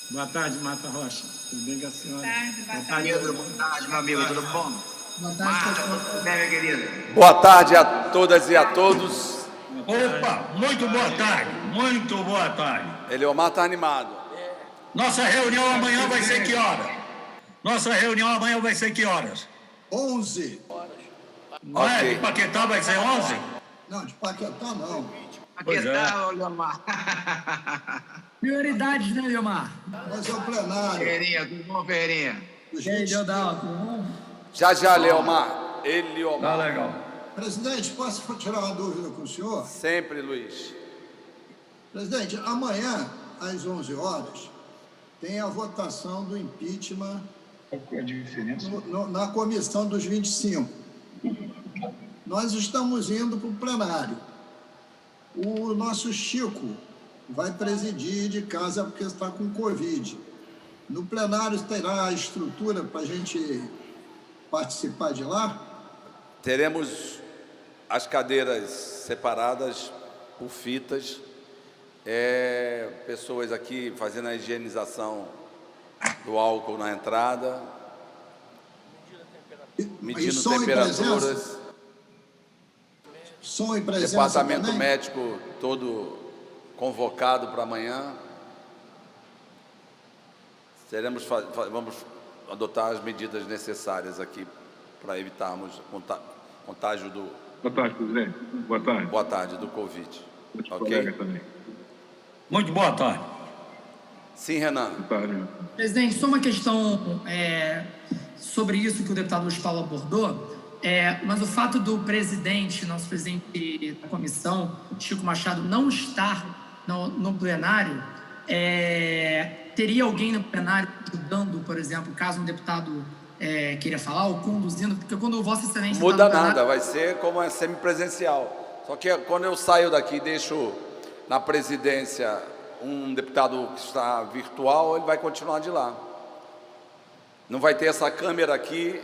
Boa tarde, Marta Rocha. Tudo bem com a senhora? Boa tarde, Pedro. Boa tarde, meu amigo. Tudo bom? Boa tarde, Marta, tudo bem, minha querida? Boa tarde a todas e a todos. Opa, muito boa tarde, muito boa tarde. Eliomar está animado. Nossa reunião amanhã vai ser que horas? Nossa reunião amanhã vai ser que horas? 11. Não é? De Paquetá vai ser 11? Não, de Paquetá não. Pois é. Paquetá, Leomar. Prioridades, né, Leomar? Mas é o plenário. Ferreirinha, tudo bom, Ferreirinha? Dos E aí, 20. Deodal, tudo bom? Já, Leomar. Tá Eliomar. legal. Presidente, posso tirar uma dúvida com o senhor? Sempre, Luiz. Presidente, amanhã, às 11 horas, tem a votação do impeachment Qual é a diferença? na comissão dos 25. Nós estamos indo para o plenário. O nosso Chico vai presidir de casa porque está com Covid. No plenário terá a estrutura para a gente participar de lá? Teremos as cadeiras separadas por fitas. Pessoas aqui fazendo a higienização do álcool na entrada, medindo som e temperaturas. presença? Som e presença Departamento também? médico todo convocado para amanhã. Vamos adotar as medidas necessárias aqui para evitarmos contágio do... Boa tarde, presidente. Boa tarde. Boa tarde, do Covid. Outros Ok? colegas também. Muito boa tarde. Sim, Renan. Boa tarde. Presidente, só uma questão sobre isso que o deputado Luiz Paulo abordou, mas o fato do presidente, nosso presidente da comissão, Chico Machado, não estar no plenário, teria alguém no plenário ajudando, por exemplo, caso um deputado queira falar ou conduzindo, porque quando o Vossa Excelência... Não muda está no plenário, nada, vai ser como é semipresencial. Só que quando eu saio daqui e deixo na presidência um deputado que está virtual, ele vai continuar de lá. Não vai ter essa câmera aqui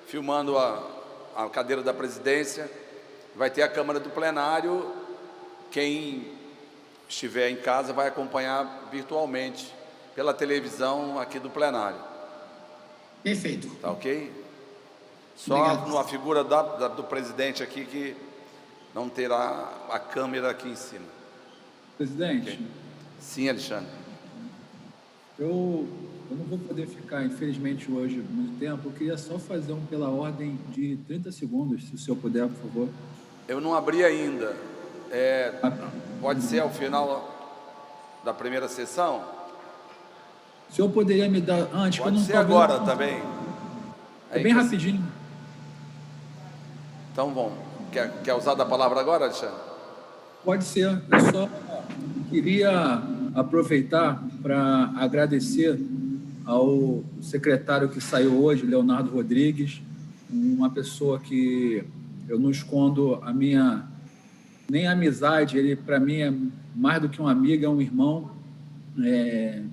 filmando a cadeira da presidência, vai ter a câmera do plenário. Quem estiver em casa vai acompanhar virtualmente pela televisão aqui do plenário. Perfeito. Tá ok? Só Obrigado. uma figura do presidente aqui que não terá a câmera aqui em cima. Presidente, Ok? Sim, Alexandre. eu não vou poder ficar, infelizmente, hoje muito tempo. Eu queria só fazer pela ordem de 30 segundos, se o senhor puder, por favor. Eu não abri ainda. Pode ser ao final da primeira sessão? O senhor poderia me dar antes? Pode ser agora também. É bem rapidinho. Então, bom. Quer usar da palavra agora, Alexandre? Pode ser. Eu só queria aproveitar para agradecer ao secretário que saiu hoje, Leonardo Rodrigues, uma pessoa que eu não escondo nem a amizade, ele para mim é mais do que um amigo, é um irmão.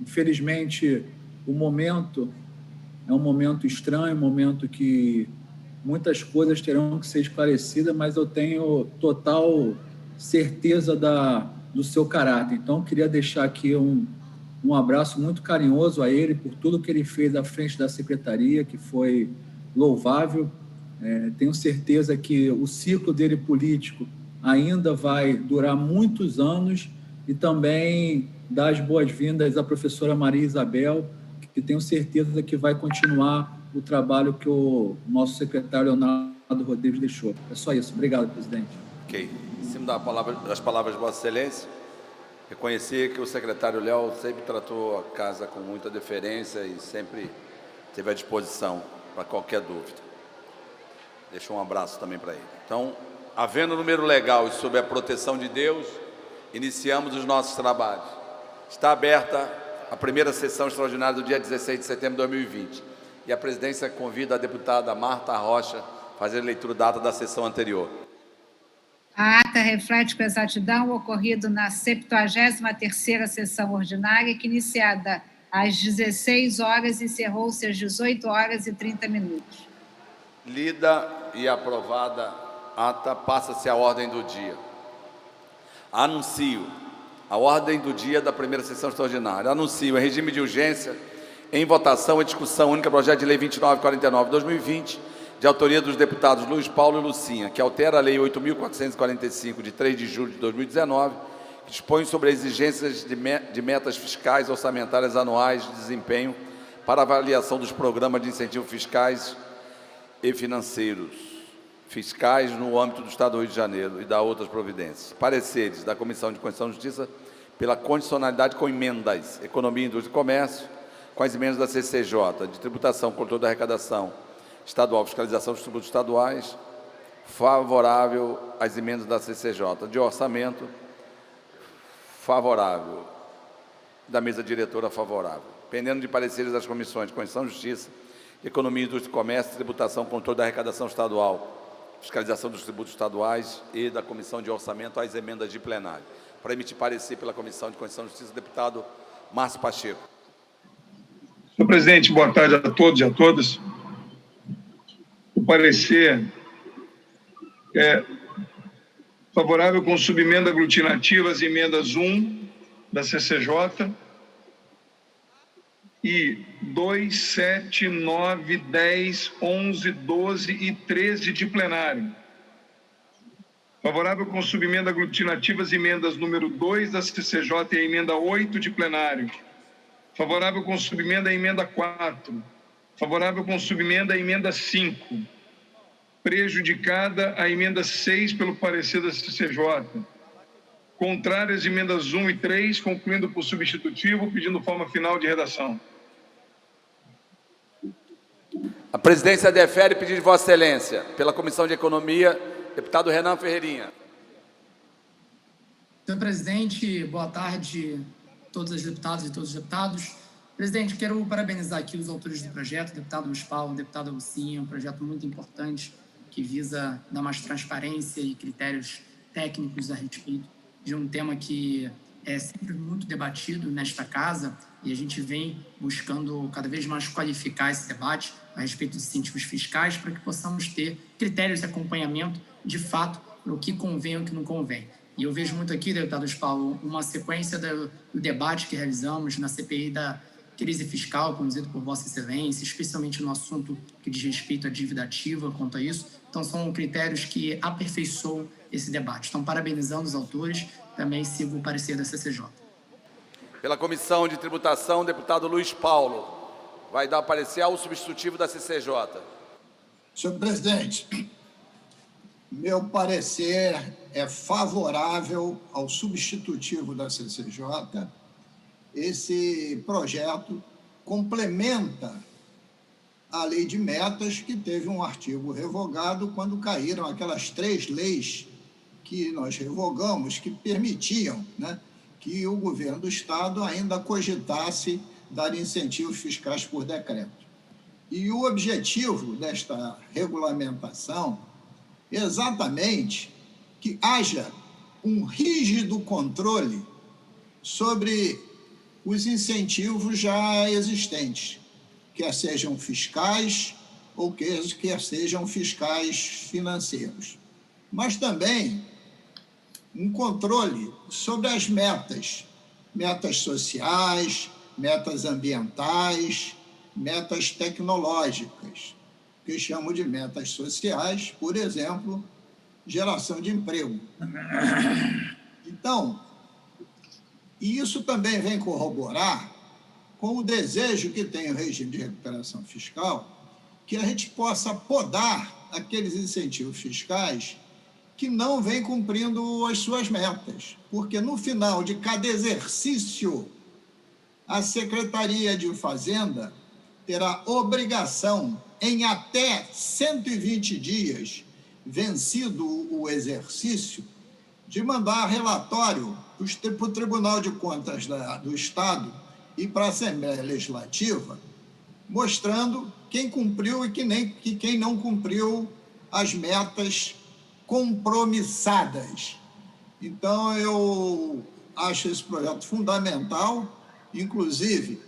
Infelizmente, o momento é um momento estranho, um momento que muitas coisas terão que ser esclarecidas, mas eu tenho total certeza do seu caráter. Então, queria deixar aqui um abraço muito carinhoso a ele por tudo que ele fez à frente da secretaria, que foi louvável. Tenho certeza que o ciclo dele político ainda vai durar muitos anos, e também dar as boas-vindas à professora Maria Isabel, que tenho certeza que vai continuar o trabalho que o nosso secretário Leonardo Rodrigues deixou. É só isso. Obrigado, presidente. Ok. Em cima das palavras de Vossa Excelência, reconhecer que o secretário Léo sempre tratou a casa com muita deferência e sempre esteve à disposição para qualquer dúvida. Deixou um abraço também para ele. Então, havendo número legal e sob a proteção de Deus, iniciamos os nossos trabalhos. Está aberta a primeira sessão extraordinária do dia 16 de setembro de 2020. E a presidência convida a deputada Marta Rocha a fazer a leitura da ata da sessão anterior. A ata reflete com exatidão o ocorrido na 73ª sessão ordinária, que, iniciada às 16 horas, encerrou-se às 18 horas e 30 minutos. Lida e aprovada a ata, passa-se a ordem do dia. Anuncio A ordem do dia da primeira sessão extraordinária. Anuncio em regime de urgência, em votação e discussão única, projeto de lei 2949/2020, de autoria dos deputados Luiz Paulo e Lucinha, que altera a lei 8.445, de 3 de julho de 2019, que dispõe sobre as exigências de metas fiscais orçamentárias anuais de desempenho para avaliação dos programas de incentivo fiscais e financeiros fiscais no âmbito do Estado do Rio de Janeiro e da outras providências. Pareceres da Comissão de Constituição e Justiça pela condicionalidade com emendas Economia, Indústria e Comércio, com as emendas da CCJ, de tributação, controle da arrecadação estadual, fiscalização dos tributos estaduais, favorável às emendas da CCJ, de orçamento, favorável, da mesa diretora, favorável. Pendendo de pareceres das comissões de Constituição e Justiça, Economia, Indústria e Comércio, tributação, controle da arrecadação estadual, fiscalização dos tributos estaduais e da Comissão de Orçamento às emendas de plenário. Para emitir parecer pela Comissão de Constituição e Justiça, deputado Márcio Pacheco. Senhor presidente, boa tarde a todos e a todas. O parecer é favorável com subemenda aglutinativa às emendas 1 da CCJ e 2, 7, 9, 10, 11, 12 e 13 de plenário. Favorável com subemenda aglutinativa às emendas número 2 da CCJ e a emenda 8 de plenário. Favorável com subemenda à emenda 4. Favorável com subemenda à emenda 5. Prejudicada a emenda 6 pelo parecer da CCJ. Contrária às emendas 1 e 3, concluindo por substitutivo, pedindo forma final de redação. A presidência defere pedido de Vossa Excelência. Pela Comissão de Economia, deputado Renan Ferreirinha. Senhor presidente, boa tarde a todos os deputados e todos os deputados. Presidente, quero parabenizar aqui os autores do projeto, o deputado Luiz Paulo, o deputado Lucinha, um projeto muito importante que visa dar mais transparência e critérios técnicos a respeito de um tema que é sempre muito debatido nesta casa e a gente vem buscando cada vez mais qualificar esse debate a respeito dos incentivos fiscais para que possamos ter critérios de acompanhamento, de fato, para o que convém e o que não convém. E eu vejo muito aqui, deputado Luiz Paulo, uma sequência do debate que realizamos na CPI da crise fiscal, conduzido por Vossa Excelência, especialmente no assunto que diz respeito à dívida ativa, quanto a isso. Então, são critérios que aperfeiçoam esse debate. Então, parabenizando os autores, também sigo o parecer da CCJ. Pela Comissão de Tributação, deputado Luiz Paulo. Vai dar parecer ao substitutivo da CCJ. Senhor presidente, meu parecer é favorável ao substitutivo da CCJ. Esse projeto complementa a lei de metas, que teve um artigo revogado quando caíram aquelas 3 leis que nós revogamos, que permitiam, né, que o governo do Estado ainda cogitasse dar incentivos fiscais por decreto. E o objetivo desta regulamentação é exatamente que haja um rígido controle sobre os incentivos já existentes, quer sejam fiscais ou quer sejam fiscais financeiros. Mas também um controle sobre as metas sociais, metas ambientais, metas tecnológicas, que chamo de metas sociais, por exemplo, geração de emprego. Então, e isso também vem corroborar com o desejo que tem o regime de recuperação fiscal, que a gente possa podar aqueles incentivos fiscais que não vêm cumprindo as suas metas, porque no final de cada exercício, a Secretaria de Fazenda terá obrigação, em até 120 dias, vencido o exercício, de mandar relatório para o Tribunal de Contas do Estado e para a Assembleia Legislativa, mostrando quem cumpriu e quem não cumpriu as metas compromissadas. Então, eu acho esse projeto fundamental, inclusive,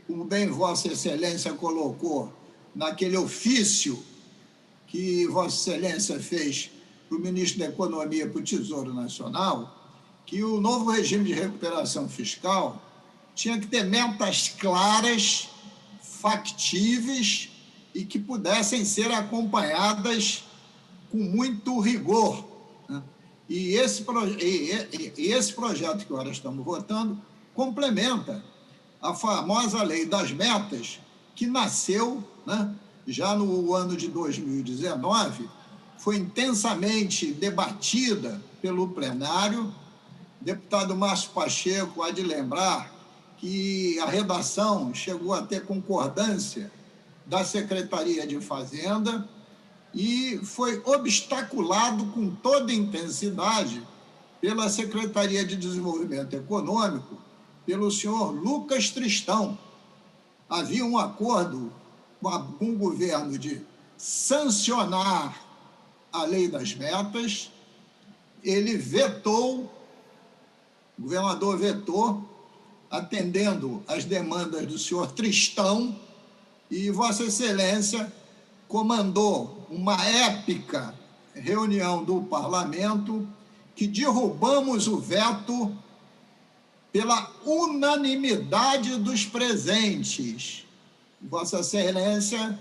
como bem Vossa Excelência colocou, naquele ofício que Vossa Excelência fez para o ministro da Economia e para o Tesouro Nacional, que o novo regime de recuperação fiscal tinha que ter metas claras, factíveis e que pudessem ser acompanhadas com muito rigor, né? E esse projeto que agora estamos votando complementa a famosa Lei das Metas, que nasceu, né, já no ano de 2019, foi intensamente debatida pelo plenário. O deputado Márcio Pacheco há de lembrar que a redação chegou a ter concordância da Secretaria de Fazenda e foi obstaculado com toda intensidade pela Secretaria de Desenvolvimento Econômico, pelo senhor Lucas Tristão. Havia um acordo com o governo de sancionar a Lei das Metas, ele vetou, o governador vetou, atendendo às demandas do senhor Tristão, e Vossa Excelência comandou uma épica reunião do parlamento que derrubamos o veto pela unanimidade dos presentes. Vossa Excelência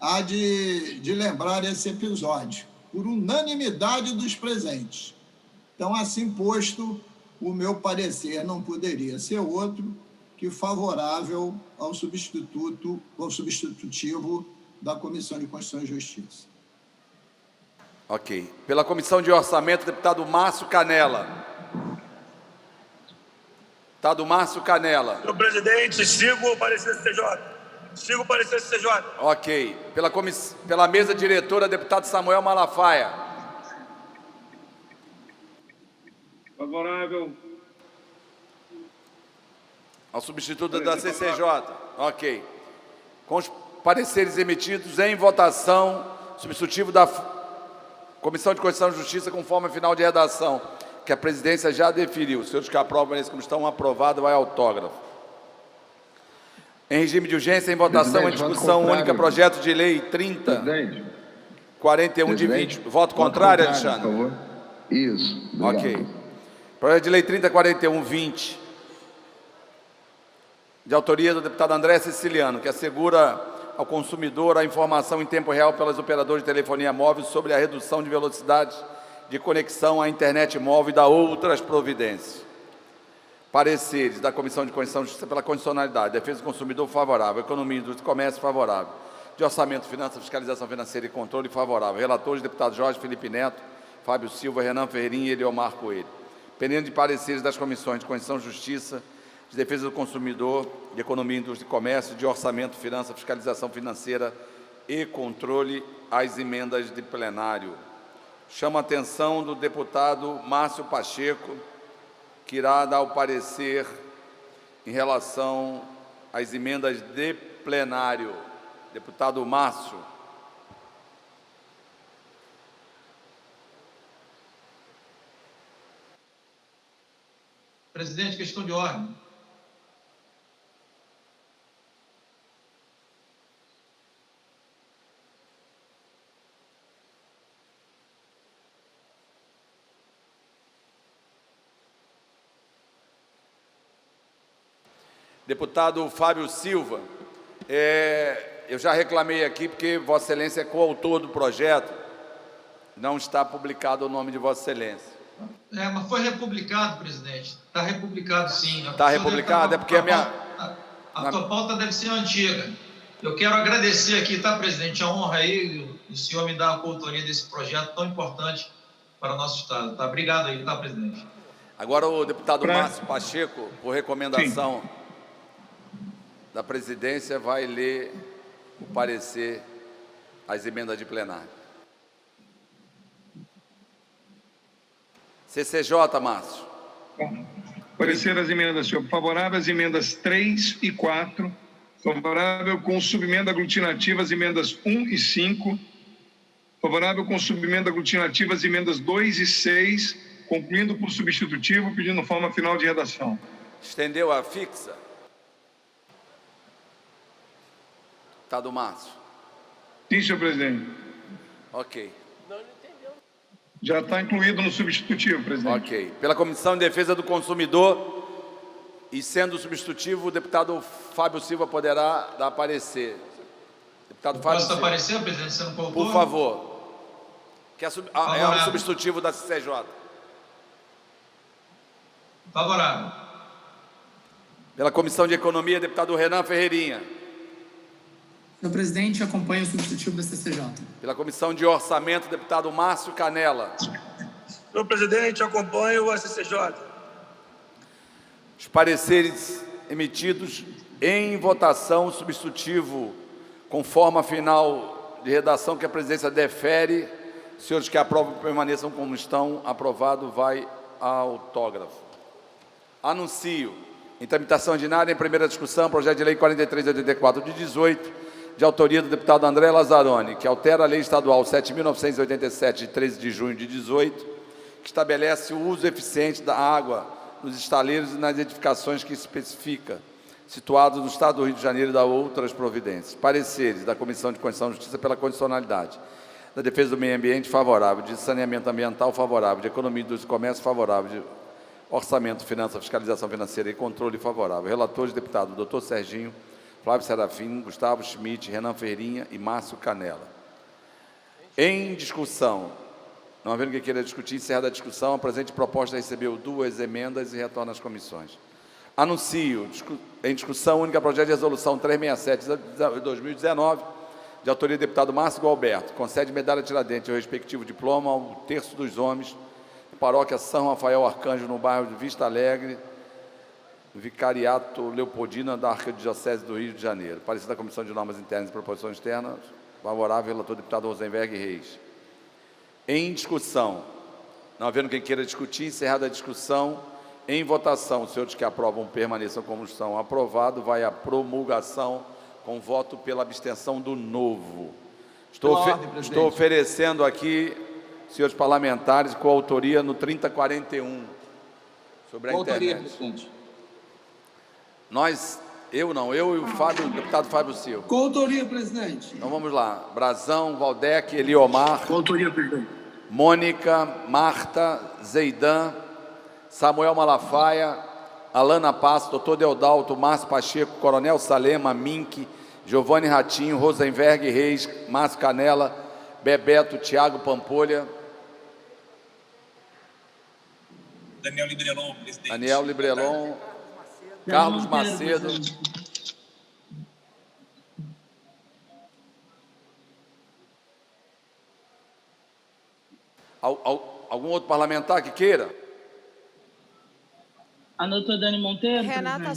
há de lembrar esse episódio, por unanimidade dos presentes. Então, assim posto, o meu parecer não poderia ser outro que favorável ao substitutivo da Comissão de Constituição e Justiça. Ok. Pela Comissão de Orçamento, deputado Márcio Canela. Deputado Márcio Canela. Senhor presidente, sigo o parecer do CJ. Sigo o parecer do CJ. Ok. Pela mesa diretora, deputado Samuel Malafaia. Favorável. Ao substituto da CCJ. Ok. Com os pareceres emitidos em votação, substitutivo da Comissão de Constituição e Justiça, conforme a final de redação, que a presidência já definiu. Os senhores que aprovam esse como estão aprovados, vai autógrafo. Em regime de urgência, em votação, em discussão única, projeto de lei 3041 de 20. Voto contrário, Alexandre? Por favor. Isso. Obrigado. Ok. Projeto de lei 3041-20, de autoria do deputado André Siciliano, que assegura ao consumidor a informação em tempo real pelas operadoras de telefonia móvel sobre a redução de velocidade de conexão à internet móvel e da outras providências. Pareceres da Comissão de Constituição e Justiça pela condicionalidade, defesa do consumidor favorável, economia, indústria e comércio favorável, de orçamento, finanças, fiscalização financeira e controle favorável. Relatores, deputados Jorge Felipe Neto, Fábio Silva, Renan Ferreirinha e Eliomar Coelho. Pendendo de pareceres das Comissões de Constituição e Justiça, de defesa do consumidor, de economia, indústria e comércio, de orçamento, finanças, fiscalização financeira e controle, às emendas de plenário. Chamo a atenção do deputado Márcio Pacheco, que irá dar o parecer em relação às emendas de plenário. Deputado Márcio. Presidente, questão de ordem. Deputado Fábio Silva, eu já reclamei aqui porque Vossa Excelência é coautor do projeto, não está publicado o nome de Vossa Excelência. Mas foi republicado, presidente. Está republicado, sim. Está republicado? É porque a minha... A tua pauta deve ser antiga. Eu quero agradecer aqui, tá, presidente, a honra aí, o senhor me dar a coautoria desse projeto tão importante para o nosso Estado. Tá? Obrigado aí, tá, presidente? Agora o deputado Márcio Pacheco, por recomendação da presidência, vai ler o parecer às emendas de plenário. CCJ, Márcio. Parecer as emendas, senhor. Favorável às emendas 3 e 4. Favorável com subemenda aglutinativa às emendas 1 e 5. Favorável com subemenda aglutinativa às emendas 2 e 6, concluindo por substitutivo, pedindo forma final de redação. Estendeu a fixa? Deputado Márcio. Sim, senhor presidente. Ok. Já está incluído no substitutivo, presidente. Ok. Pela Comissão de Defesa do Consumidor, e sendo o substitutivo, o deputado Fábio Silva poderá dar parecer. Deputado Fábio Posso Silva. aparecer, presidente? Você não colocou? Por favor. Que é o substitutivo da CCJ. Favorável. Pela Comissão de Economia, deputado Renan Ferreirinha. Senhor presidente, acompanho o substitutivo da CCJ. Pela Comissão de Orçamento, deputado Márcio Canella. Senhor presidente, acompanho a CCJ. Os pareceres emitidos em votação, substitutivo com forma final de redação que a presidência defere. Senhores que aprovam permaneçam como estão. Aprovado, vai a autógrafo. Anuncio, em tramitação ordinária, em primeira discussão, projeto de lei 4384 de 18, de autoria do deputado André Lazzaroni, que altera a lei estadual 7.987, de 13 de junho de 18, que estabelece o uso eficiente da água nos estaleiros e nas edificações que especifica, situados no Estado do Rio de Janeiro, e da outras providências. Pareceres da Comissão de Constituição e Justiça pela condicionalidade, da Defesa do Meio Ambiente, favorável, de Saneamento Ambiental, favorável, de Economia, Indústria e Comércio, favorável, de Orçamento, Finanças, Fiscalização Financeira e Controle, favorável. Relatores, deputado Dr. Serginho, Flávio Serafim, Gustavo Schmidt, Renan Ferreirinha e Márcio Canella. Em discussão, não havendo quem queira discutir, encerrada a discussão, a presente proposta recebeu 2 emendas e retorna às comissões. Anuncio, em discussão única, projeto de resolução 367 de 2019, de autoria do deputado Márcio Gualberto, concede medalha Tiradentes e o respectivo diploma ao terço dos homens da paróquia São Rafael Arcanjo, no bairro de Vista Alegre, Vicariato Leopoldina da Arquidiocese do Rio de Janeiro. Parecer da Comissão de Normas Internas e Proposições Externas, favorável, relator deputado Rosenberg Reis. Em discussão, não havendo quem queira discutir, encerrada a discussão, em votação, os senhores que aprovam permaneçam como estão. Aprovado, vai a promulgação com voto pela abstenção do novo. Estou oferecendo aqui, senhores parlamentares, coautoria no 3041, sobre a internet. Presidente. Eu e o deputado Fábio Silva. Coautoria, presidente. Então vamos lá. Brazão, Valdec, Eliomar. Coautoria, presidente. Mônica, Marta, Zeidan, Samuel Malafaia, Alana Passo, doutor Deodalto, Márcio Pacheco, Coronel Salema, Mink, Giovanni Ratinho, Rosenberg Reis, Márcio Canella, Bebeto, Tiago Pampolha. Daniel Librelon, presidente. Daniel Librelon, Carlos Macedo. Algum outro parlamentar que queira? Anotou Dani Monteiro? Renata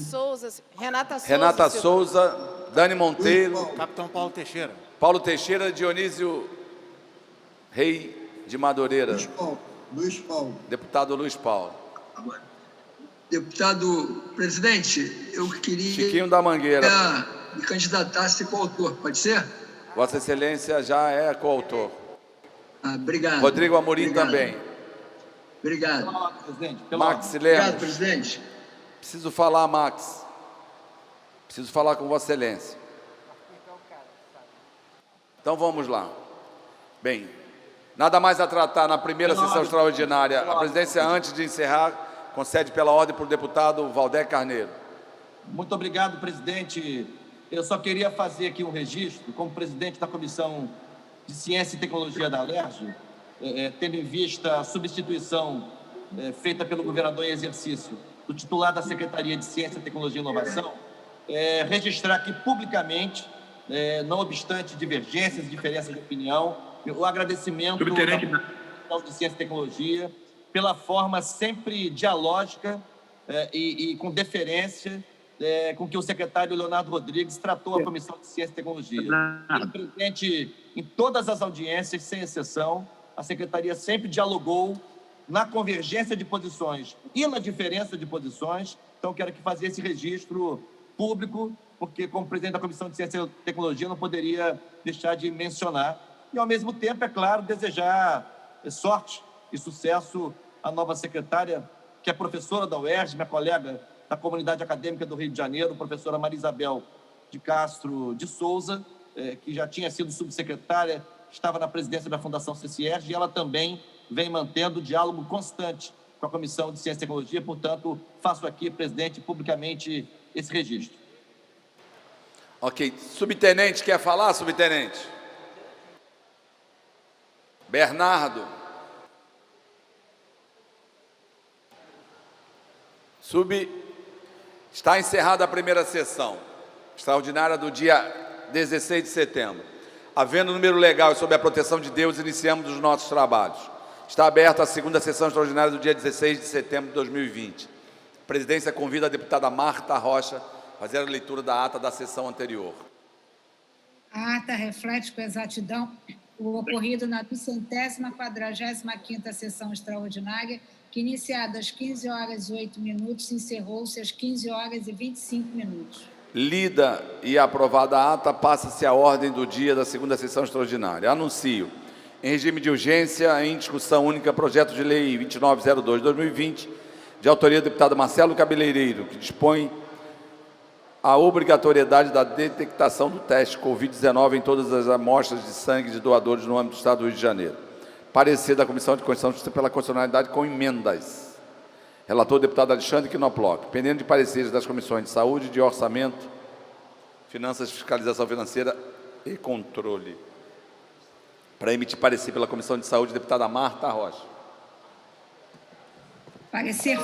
Souza, Dani Monteiro. Capitão Paulo Teixeira. Paulo Teixeira, Dionísio Rei de Madureira. Luiz Paulo. Deputado Luiz Paulo. Deputado presidente, eu queria Chiquinho da Mangueira. me candidatar a ser coautor, pode ser? Vossa Excelência já é coautor. Obrigado. Rodrigo Amorim também. Obrigado. Max Lemos. Obrigado, presidente. Preciso falar, Max. Preciso falar com Vossa Excelência. Então vamos lá. Bem, nada mais a tratar na primeira sessão extraordinária. A presidência, antes de encerrar, concede pela ordem para o deputado Valdec Carneiro. Muito obrigado, presidente. Eu só queria fazer aqui um registro, como presidente da Comissão de Ciência e Tecnologia da Alerj, tendo em vista a substituição feita pelo governador em exercício do titular da Secretaria de Ciência, Tecnologia e Inovação, registrar aqui publicamente, não obstante divergências, diferenças de opinião, o agradecimento da Comissão de Ciência e Tecnologia pela forma sempre dialógica e com deferência com que o secretário Leonardo Rodrigues tratou a Comissão de Ciência e Tecnologia. Ele, presente em todas as audiências, sem exceção, a Secretaria sempre dialogou na convergência de posições e na diferença de posições. Então, quero que fazer esse registro público, porque, como presidente da Comissão de Ciência e Tecnologia, não poderia deixar de mencionar. E, ao mesmo tempo, é claro, desejar sorte e sucesso à nova secretária, que é professora da UERJ, minha colega da Comunidade Acadêmica do Rio de Janeiro, professora Maria Isabel de Castro de Souza, que já tinha sido subsecretária, estava na presidência da Fundação CCERJ, e ela também vem mantendo diálogo constante com a Comissão de Ciência e Tecnologia, portanto, faço aqui, presidente, publicamente esse registro. Ok. Subtenente, quer falar, subtenente? Bernardo. Está encerrada a primeira sessão extraordinária do dia 16 de setembro. Havendo número legal e sob a proteção de Deus, iniciamos os nossos trabalhos. Está aberta a segunda sessão extraordinária do dia 16 de setembro de 2020. A presidência convida a deputada Marta Rocha a fazer a leitura da ata da sessão anterior. A ata reflete com exatidão o ocorrido na 245ª sessão extraordinária, que, iniciada às 15 horas e 8 minutos, encerrou-se às 15 horas e 25 minutos. Lida e aprovada a ata, passa-se a ordem do dia da segunda sessão extraordinária. Anuncio, em regime de urgência, em discussão única, projeto de lei 2902/2020, de autoria do deputado Marcelo Cabeleireiro, que dispõe a obrigatoriedade da detectação do teste Covid-19 em todas as amostras de sangue de doadores no âmbito do Estado do Rio de Janeiro. Parecer da Comissão de Constituição e Justiça pela constitucionalidade com emendas. Relator, deputado Alexandre Knoploch. Pendendo de pareceres das comissões de Saúde, de Orçamento, Finanças, Fiscalização Financeira e Controle. Para emitir parecer pela Comissão de Saúde, deputada Marta Rocha. Parecer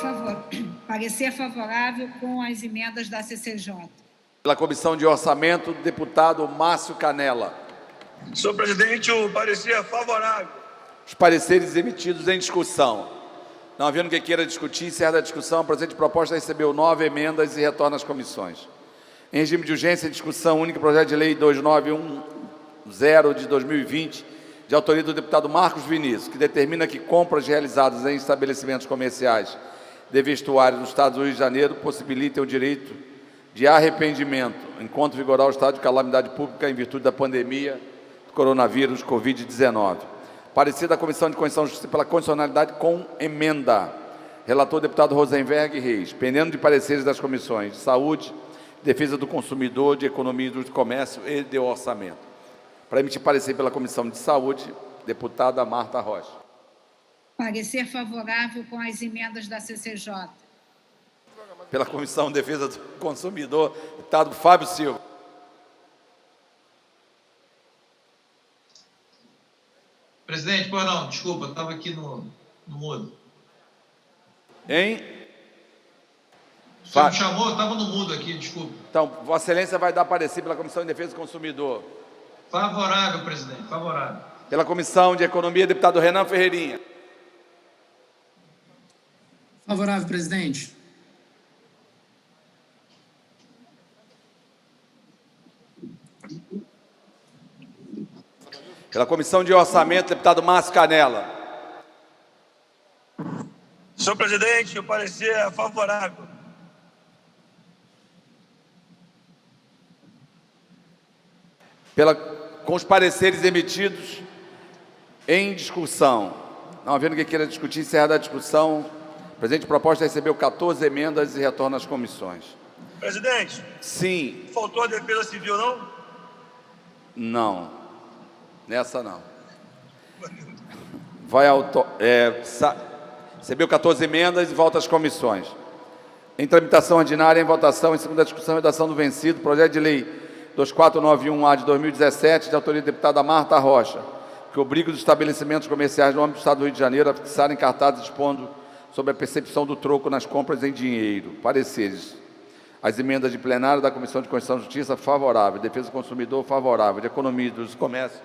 favorável com as emendas da CCJ. Pela Comissão de Orçamento, deputado Márcio Canella. Senhor presidente, o parecer é favorável. Os pareceres emitidos em discussão. Não havendo quem queira discutir, encerra a discussão. A presente proposta recebeu 9 emendas e retorna às comissões. Em regime de urgência, em discussão única, projeto de lei 2910 de 2020, de autoria do deputado Marcos Vinícius, que determina que compras realizadas em estabelecimentos comerciais de vestuário no Estado do Rio de Janeiro possibilitem o direito de arrependimento, enquanto vigorar o estado de calamidade pública em virtude da pandemia do coronavírus Covid-19. Parecer da Comissão de Constituição e Justiça pela constitucionalidade com emenda. Relator, deputado Rosenberg Reis. Pendendo de pareceres das comissões de Saúde, Defesa do Consumidor, de Economia, Indústria e Comércio e de Orçamento. Para emitir parecer pela Comissão de Saúde, deputada Marta Rocha. Parecer favorável com as emendas da CCJ. Pela Comissão de Defesa do Consumidor, deputado Fábio Silva. Presidente, pois não, desculpa, estava aqui no mudo. Hein? O senhor me chamou, eu estava no mudo aqui, desculpa. Então, Vossa Excelência vai dar parecer pela Comissão de Defesa do Consumidor. Favorável, presidente, favorável. Pela Comissão de Economia, deputado Renan Ferreirinha. Favorável, presidente. Pela Comissão de Orçamento, deputado Márcio Canella. Senhor presidente, o parecer é favorável. Com os pareceres emitidos em discussão. Não havendo quem queira discutir, encerrada a discussão. A presente proposta recebeu 14 emendas e retorna às comissões. Presidente. Sim. Faltou a Defesa Civil, não? Não. Nessa não. Recebeu 14 emendas e volta às comissões. Em tramitação ordinária, em votação, em segunda discussão, redação do vencido, projeto de lei 2491-A de 2017, de autoria da deputada Marta Rocha, que obriga os estabelecimentos comerciais no âmbito do Estado do Rio de Janeiro a fixarem cartazes expondo sobre a percepção do troco nas compras em dinheiro. Pareceres. As emendas de plenário da Comissão de Constituição e Justiça, favorável. Defesa do Consumidor, favorável. De Economia e do Comércio,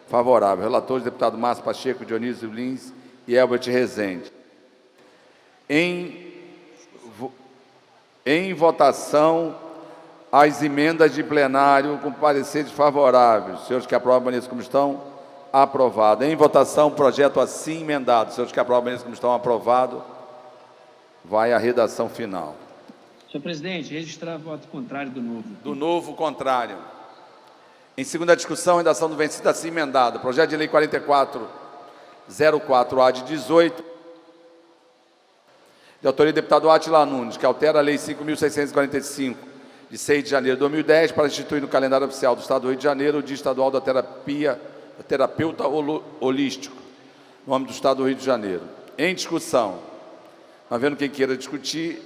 favorável. Relatores, deputado Márcio Pacheco, Dionísio Lins e Elbert Rezende. Em votação, as emendas de plenário com pareceres favoráveis. Senhores que aprovam, permaneçam como estão, aprovado. Em votação, projeto assim emendado. Senhores que aprovam, permaneçam como estão, aprovado. Vai a redação final. Senhor presidente, registrar voto contrário do novo. Do novo, contrário. Em segunda discussão, redação do vencido assim emendado. Projeto de lei 4404-A de 18, de autoria do deputado Átila Nunes, que altera a lei 5.645, de 6 de janeiro de 2010, para instituir no calendário oficial do Estado do Rio de Janeiro o Dia Estadual da Terapeuta Holístico. no âmbito do Estado do Rio de Janeiro. Em discussão. Não havendo quem queira discutir,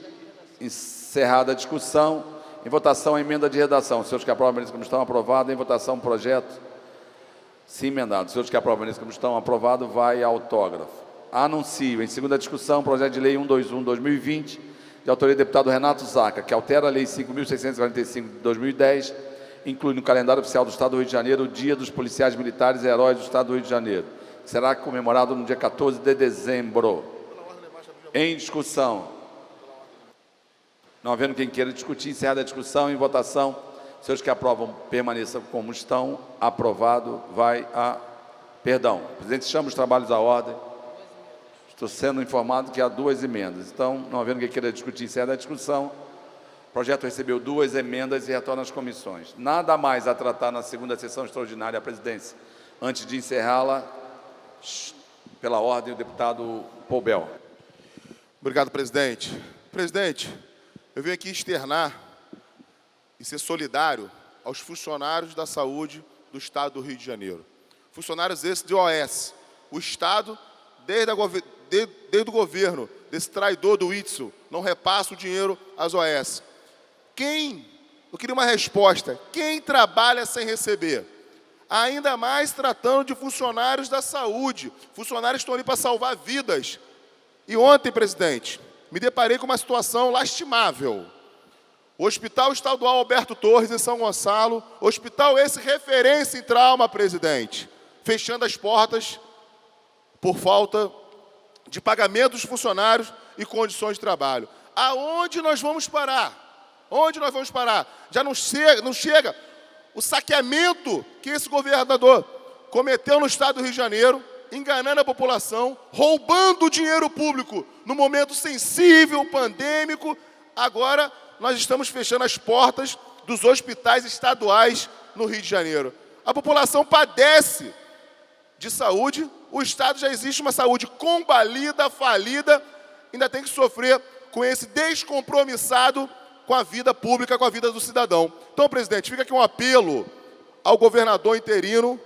encerrada a discussão, em votação a emenda de redação. Os senhores que aprovam a emenda como estão aprovado, em votação o projeto, sim emendado. Os senhores que aprovam a emenda como estão aprovado, vai autógrafo. Anuncio, em segunda discussão, projeto de lei 121/2020, de autoria do deputado Renato Zaca, que altera a lei 5.645 de 2010, inclui no calendário oficial do Estado do Rio de Janeiro o Dia dos Policiais Militares e Heróis do Estado do Rio de Janeiro, que será comemorado no dia 14 de dezembro. Em discussão. Não havendo quem queira discutir, encerrada a discussão, em votação, os senhores que aprovam permaneçam como estão. Aprovado, vai a... Perdão, o presidente chama os trabalhos à ordem. Estou sendo informado que há 2 emendas. Então, não havendo quem queira discutir, encerrada a discussão. O projeto recebeu 2 emendas e retorna às comissões. Nada mais a tratar na segunda sessão extraordinária à presidência. Antes de encerrá-la, pela ordem, o deputado Poubel. Obrigado, presidente. Presidente, eu venho aqui externar e ser solidário aos funcionários da saúde do Estado do Rio de Janeiro. Funcionários esses de OS. O Estado, desde o governo, desse traidor do Witzel, não repassa o dinheiro às OS. Eu queria uma resposta, quem trabalha sem receber? Ainda mais tratando de funcionários da saúde, funcionários que estão ali para salvar vidas. E ontem, presidente, me deparei com uma situação lastimável. O Hospital Estadual Alberto Torres, em São Gonçalo, hospital esse referência em trauma, presidente, fechando as portas por falta de pagamento dos funcionários e condições de trabalho. Aonde nós vamos parar? Onde nós vamos parar? Já não chega o saqueamento que esse governador cometeu no Estado do Rio de Janeiro, enganando a população, roubando o dinheiro público no momento sensível, pandêmico. Agora, nós estamos fechando as portas dos hospitais estaduais no Rio de Janeiro. A população padece de saúde, o Estado já existe uma saúde combalida, falida, ainda tem que sofrer com esse descompromissado com a vida pública, com a vida do cidadão. Então, presidente, fica aqui um apelo ao governador interino,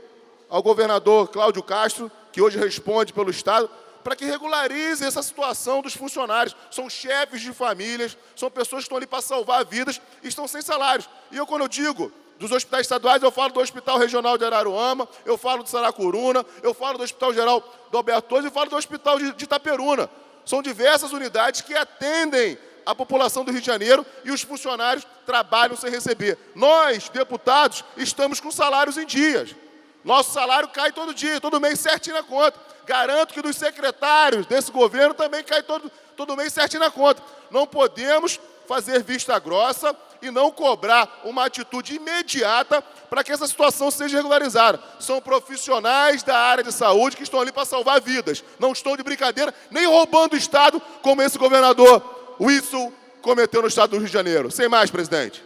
ao governador Cláudio Castro, que hoje responde pelo Estado, para que regularize essa situação dos funcionários. São chefes de famílias, são pessoas que estão ali para salvar vidas e estão sem salários. E quando eu digo dos hospitais estaduais, eu falo do Hospital Regional de Araruama, eu falo do Saracuruna, eu falo do Hospital Geral do Alberto Torres e falo do Hospital de Itaperuna. São diversas unidades que atendem a população do Rio de Janeiro e os funcionários trabalham sem receber. Nós, deputados, estamos com salários em dias. Nosso salário cai todo dia, todo mês certinho na conta. Garanto que dos secretários desse governo também cai todo mês certinho na conta. Não podemos fazer vista grossa e não cobrar uma atitude imediata para que essa situação seja regularizada. São profissionais da área de saúde que estão ali para salvar vidas. Não estão de brincadeira, nem roubando o Estado, como esse governador Witzel cometeu no Estado do Rio de Janeiro. Sem mais, presidente.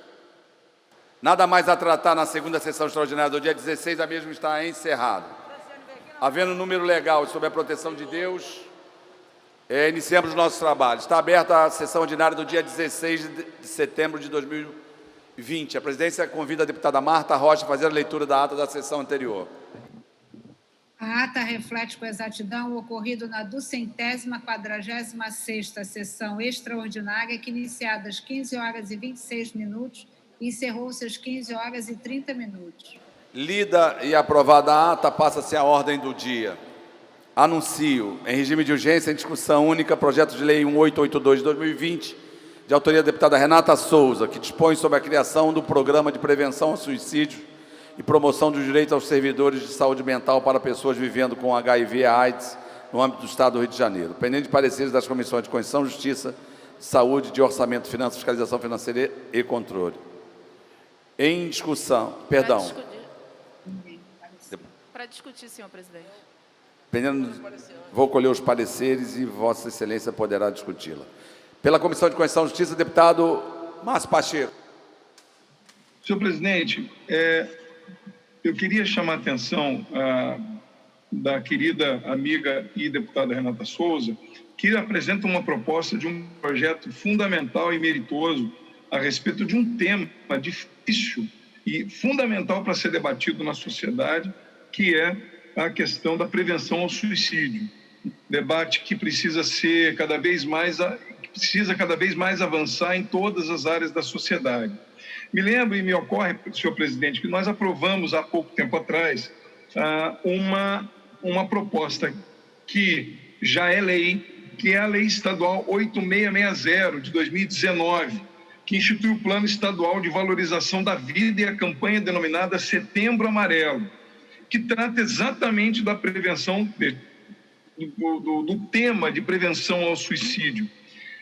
Nada mais a tratar na segunda sessão extraordinária do dia 16, a mesma está encerrada. Havendo número legal sobre a proteção de Deus, iniciamos os nossos trabalhos. Está aberta a sessão ordinária do dia 16 de setembro de 2020. A presidência convida a deputada Marta Rocha a fazer a leitura da ata da sessão anterior. A ata reflete com exatidão o ocorrido na 246ª sessão extraordinária, que iniciada às 15h26, encerrou-se às 15h30. Lida e aprovada a ata, passa-se a ordem do dia. Anuncio, em regime de urgência, em discussão única, projeto de lei 1882 de 2020, de autoria da deputada Renata Souza, que dispõe sobre a criação do Programa de Prevenção ao Suicídio e promoção dos direitos aos servidores de saúde mental para pessoas vivendo com HIV e AIDS no âmbito do Estado do Rio de Janeiro. Pendente de pareceres das comissões de Constituição, Justiça, Saúde, de Orçamento, Finanças, Fiscalização Financeira e Controle. Em discussão, perdão. Para discutir, senhor presidente. Vou colher os pareceres e Vossa Excelência poderá discuti-la. Pela Comissão de Constituição e Justiça, deputado Márcio Pacheco. Senhor presidente, eu queria chamar a atenção da querida amiga e deputada Renata Souza, que apresenta uma proposta de um projeto fundamental e meritoso a respeito de um tema difícil e fundamental para ser debatido na sociedade, que é a questão da prevenção ao suicídio. Debate que precisa cada vez mais avançar em todas as áreas da sociedade. Me lembro e me ocorre, senhor presidente, que nós aprovamos há pouco tempo atrás uma proposta que já é lei, que é a Lei Estadual 8660, de 2019, que institui o Plano Estadual de Valorização da Vida e a campanha denominada Setembro Amarelo, que trata exatamente da prevenção, do tema de prevenção ao suicídio.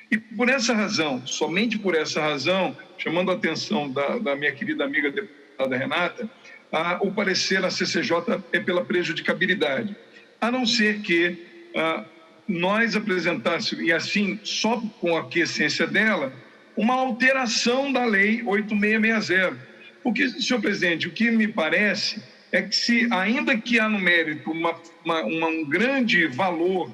E por essa razão, somente por essa razão, chamando a atenção da minha querida amiga deputada Renata, o parecer na CCJ é pela prejudicabilidade, a não ser que nós apresentássemos, e assim, só com a aquiescência dela, uma alteração da Lei 8660. Porque, senhor presidente, o que me parece é que, ainda que há no mérito um grande valor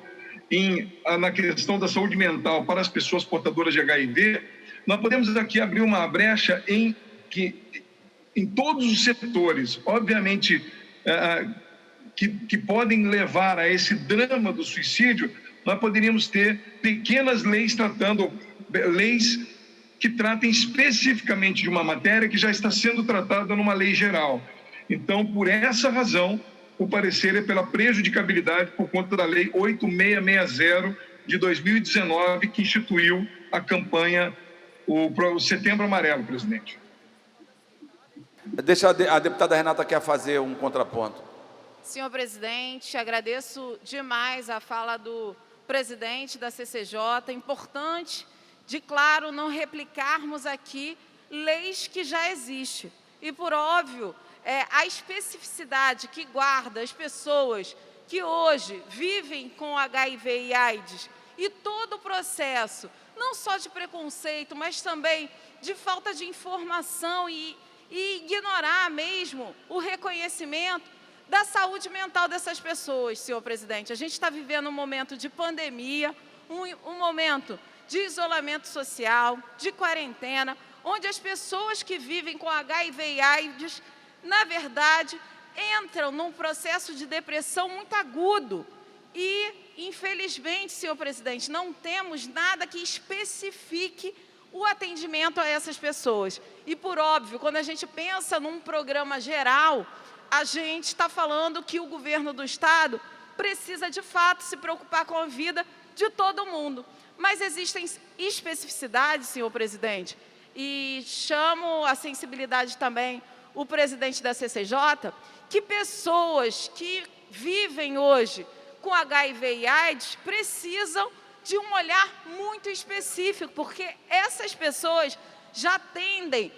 na questão da saúde mental para as pessoas portadoras de HIV, nós podemos aqui abrir uma brecha em todos os setores, obviamente, que podem levar a esse drama do suicídio. Nós poderíamos ter pequenas leis que tratem especificamente de uma matéria que já está sendo tratada numa lei geral. Então, por essa razão, o parecer é pela prejudicabilidade por conta da Lei 8660 de 2019, que instituiu a campanha, o Setembro Amarelo, presidente. A deputada Renata quer fazer um contraponto. Senhor presidente, agradeço demais a fala do presidente da CCJ. Importante, de claro, não replicarmos aqui leis que já existem. E, por óbvio, a especificidade que guarda as pessoas que hoje vivem com HIV e AIDS e todo o processo, não só de preconceito, mas também de falta de informação e ignorar mesmo o reconhecimento da saúde mental dessas pessoas, senhor presidente. A gente está vivendo um momento de pandemia, um momento de isolamento social, de quarentena, onde as pessoas que vivem com HIV e AIDS, na verdade, entram num processo de depressão muito agudo. E, infelizmente, senhor presidente, não temos nada que especifique o atendimento a essas pessoas. E, por óbvio, quando a gente pensa num programa geral, a gente está falando que o governo do Estado precisa, de fato, se preocupar com a vida de todo mundo. Mas existem especificidades, senhor presidente, e chamo a sensibilidade também o presidente da CCJ, que pessoas que vivem hoje com HIV e AIDS precisam de um olhar muito específico, porque essas pessoas já tendem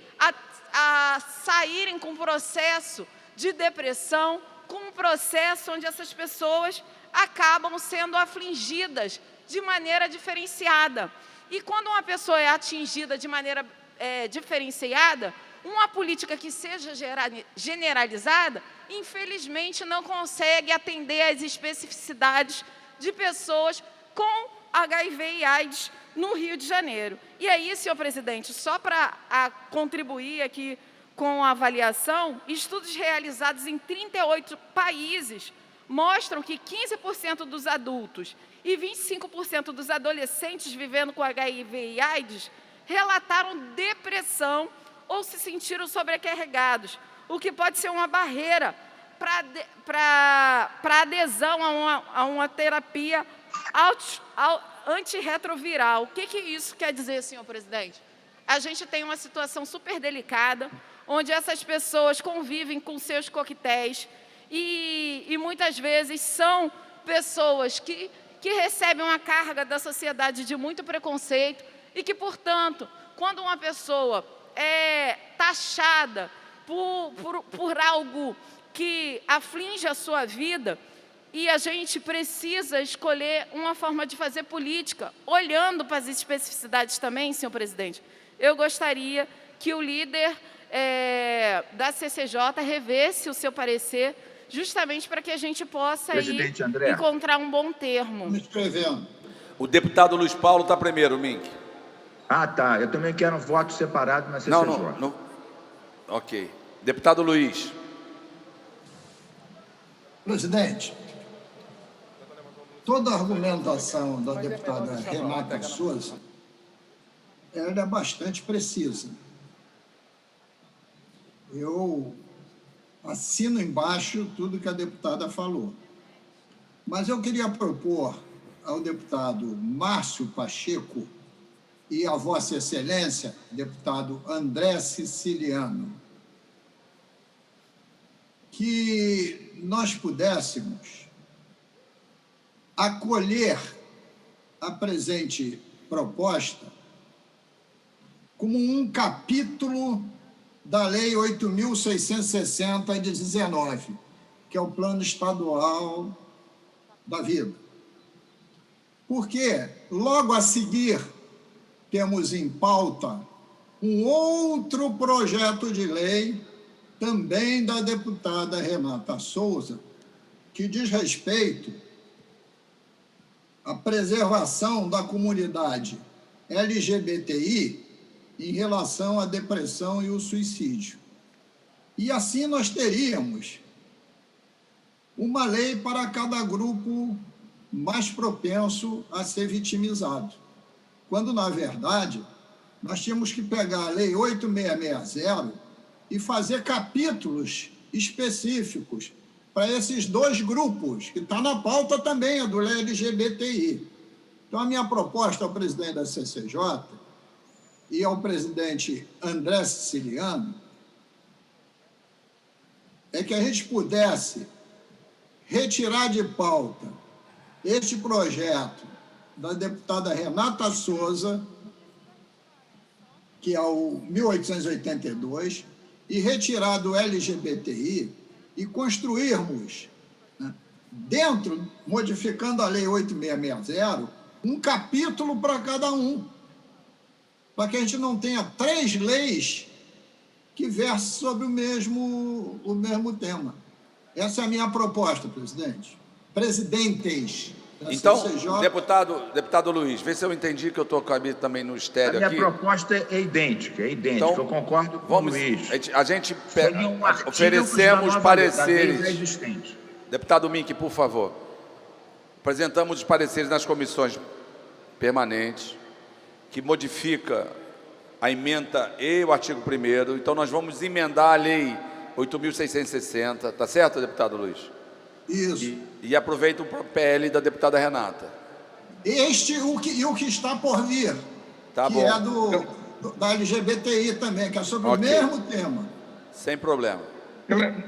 a saírem com um processo de depressão, com um processo onde essas pessoas acabam sendo afligidas de maneira diferenciada. E quando uma pessoa é atingida de maneira diferenciada, uma política que seja generalizada, infelizmente não consegue atender às especificidades de pessoas com HIV e AIDS no Rio de Janeiro. E aí, senhor presidente, só para contribuir aqui com a avaliação, estudos realizados em 38 países mostram que 15% dos adultos e 25% dos adolescentes vivendo com HIV e AIDS relataram depressão ou se sentiram sobrecarregados, o que pode ser uma barreira para adesão a uma terapia antirretroviral. O que isso quer dizer, senhor presidente? A gente tem uma situação super delicada, onde essas pessoas convivem com seus coquetéis e muitas vezes são pessoas que recebem uma carga da sociedade de muito preconceito e que, portanto, quando uma pessoa é taxada por algo que aflige a sua vida, e a gente precisa escolher uma forma de fazer política, olhando para as especificidades também, senhor presidente. Eu gostaria que o líder da CCJ revesse o seu parecer, justamente para que a gente possa encontrar um bom termo. Me escrevendo. O deputado Luiz Paulo está primeiro, Mink. Ah, tá. Eu também quero um voto separado na CCJ. Não. Ok. Deputado Luiz. Presidente, toda a argumentação da deputada Renata Souza, ela é bastante precisa. Eu assino embaixo tudo que a deputada falou. Mas eu queria propor ao deputado Márcio Pacheco e a Vossa Excelência, deputado André Siciliano, que nós pudéssemos acolher a presente proposta como um capítulo da Lei 8.660 de 19, que é o Plano Estadual da Vida. Porque, logo a seguir, temos em pauta um outro projeto de lei, também da deputada Renata Souza, que diz respeito à preservação da comunidade LGBTI em relação à depressão e o suicídio. E assim nós teríamos uma lei para cada grupo mais propenso a ser vitimizado. Quando, na verdade, nós tínhamos que pegar a Lei 8660 e fazer capítulos específicos para esses dois grupos, que está na pauta também, a do LGBTI. Então, a minha proposta ao presidente da CCJ e ao presidente André Siciliano é que a gente pudesse retirar de pauta este projeto da deputada Renata Souza, que é o 1882, e retirar do LGBTI e construirmos, né, dentro, modificando a Lei 8660, um capítulo para cada um, para que a gente não tenha 3 leis que versem sobre o mesmo tema. Essa é a minha proposta, presidente. Presidentes da Então, CCJ... deputado Luiz, vê se eu entendi que eu estou com a minha também no estéreo aqui. A minha proposta é idêntica, Então, eu concordo com o Luiz. A gente Seria um artigo oferecemos da pareceres. lei existente. Deputado Mink, por favor. Apresentamos os pareceres nas comissões permanentes, que modifica a emenda e o artigo 1º. Então, nós vamos emendar a Lei 8.660, tá certo, deputado Luiz? Isso. E aproveita o PL da deputada Renata. O que está por vir, Tá que bom. é da LGBTI também, que é sobre o mesmo tema. Sem problema.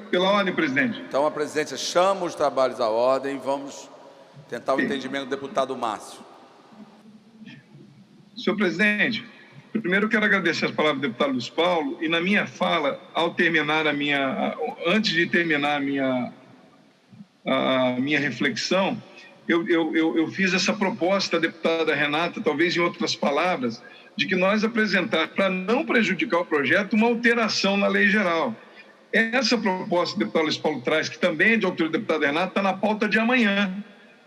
Pela ordem, presidente. Então, a presidência chama os trabalhos à ordem e vamos tentar o entendimento do deputado Márcio. Senhor presidente, primeiro eu quero agradecer as palavras do deputado Luiz Paulo e na minha fala, antes de terminar a minha reflexão, eu fiz essa proposta à deputada Renata, talvez em outras palavras, de que nós apresentar, para não prejudicar o projeto, uma alteração na lei geral. Essa proposta que o deputado Luiz Paulo traz, que também é de autoria do deputado Renata, está na pauta de amanhã.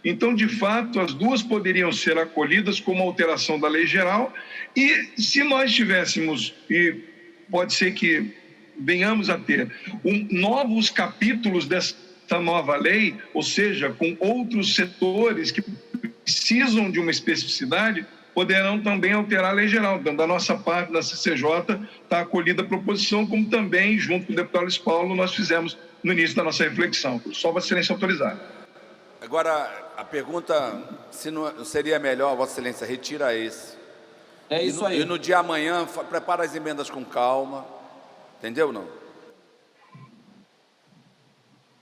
Então, de fato, as duas poderiam ser acolhidas como alteração da lei geral e se nós tivéssemos, e pode ser que venhamos a ter, novos capítulos dessa nova lei, ou seja, com outros setores que precisam de uma especificidade, poderão também alterar a lei geral. Então, da nossa parte, da CCJ, está acolhida a proposição, como também, junto com o deputado Luiz Paulo, nós fizemos no início da nossa reflexão. Só Vossa Excelência autorizar. Agora, a pergunta, se não seria melhor, Vossa Excelência, retira esse. É isso aí. E no dia amanhã, prepara as emendas com calma. Entendeu, não?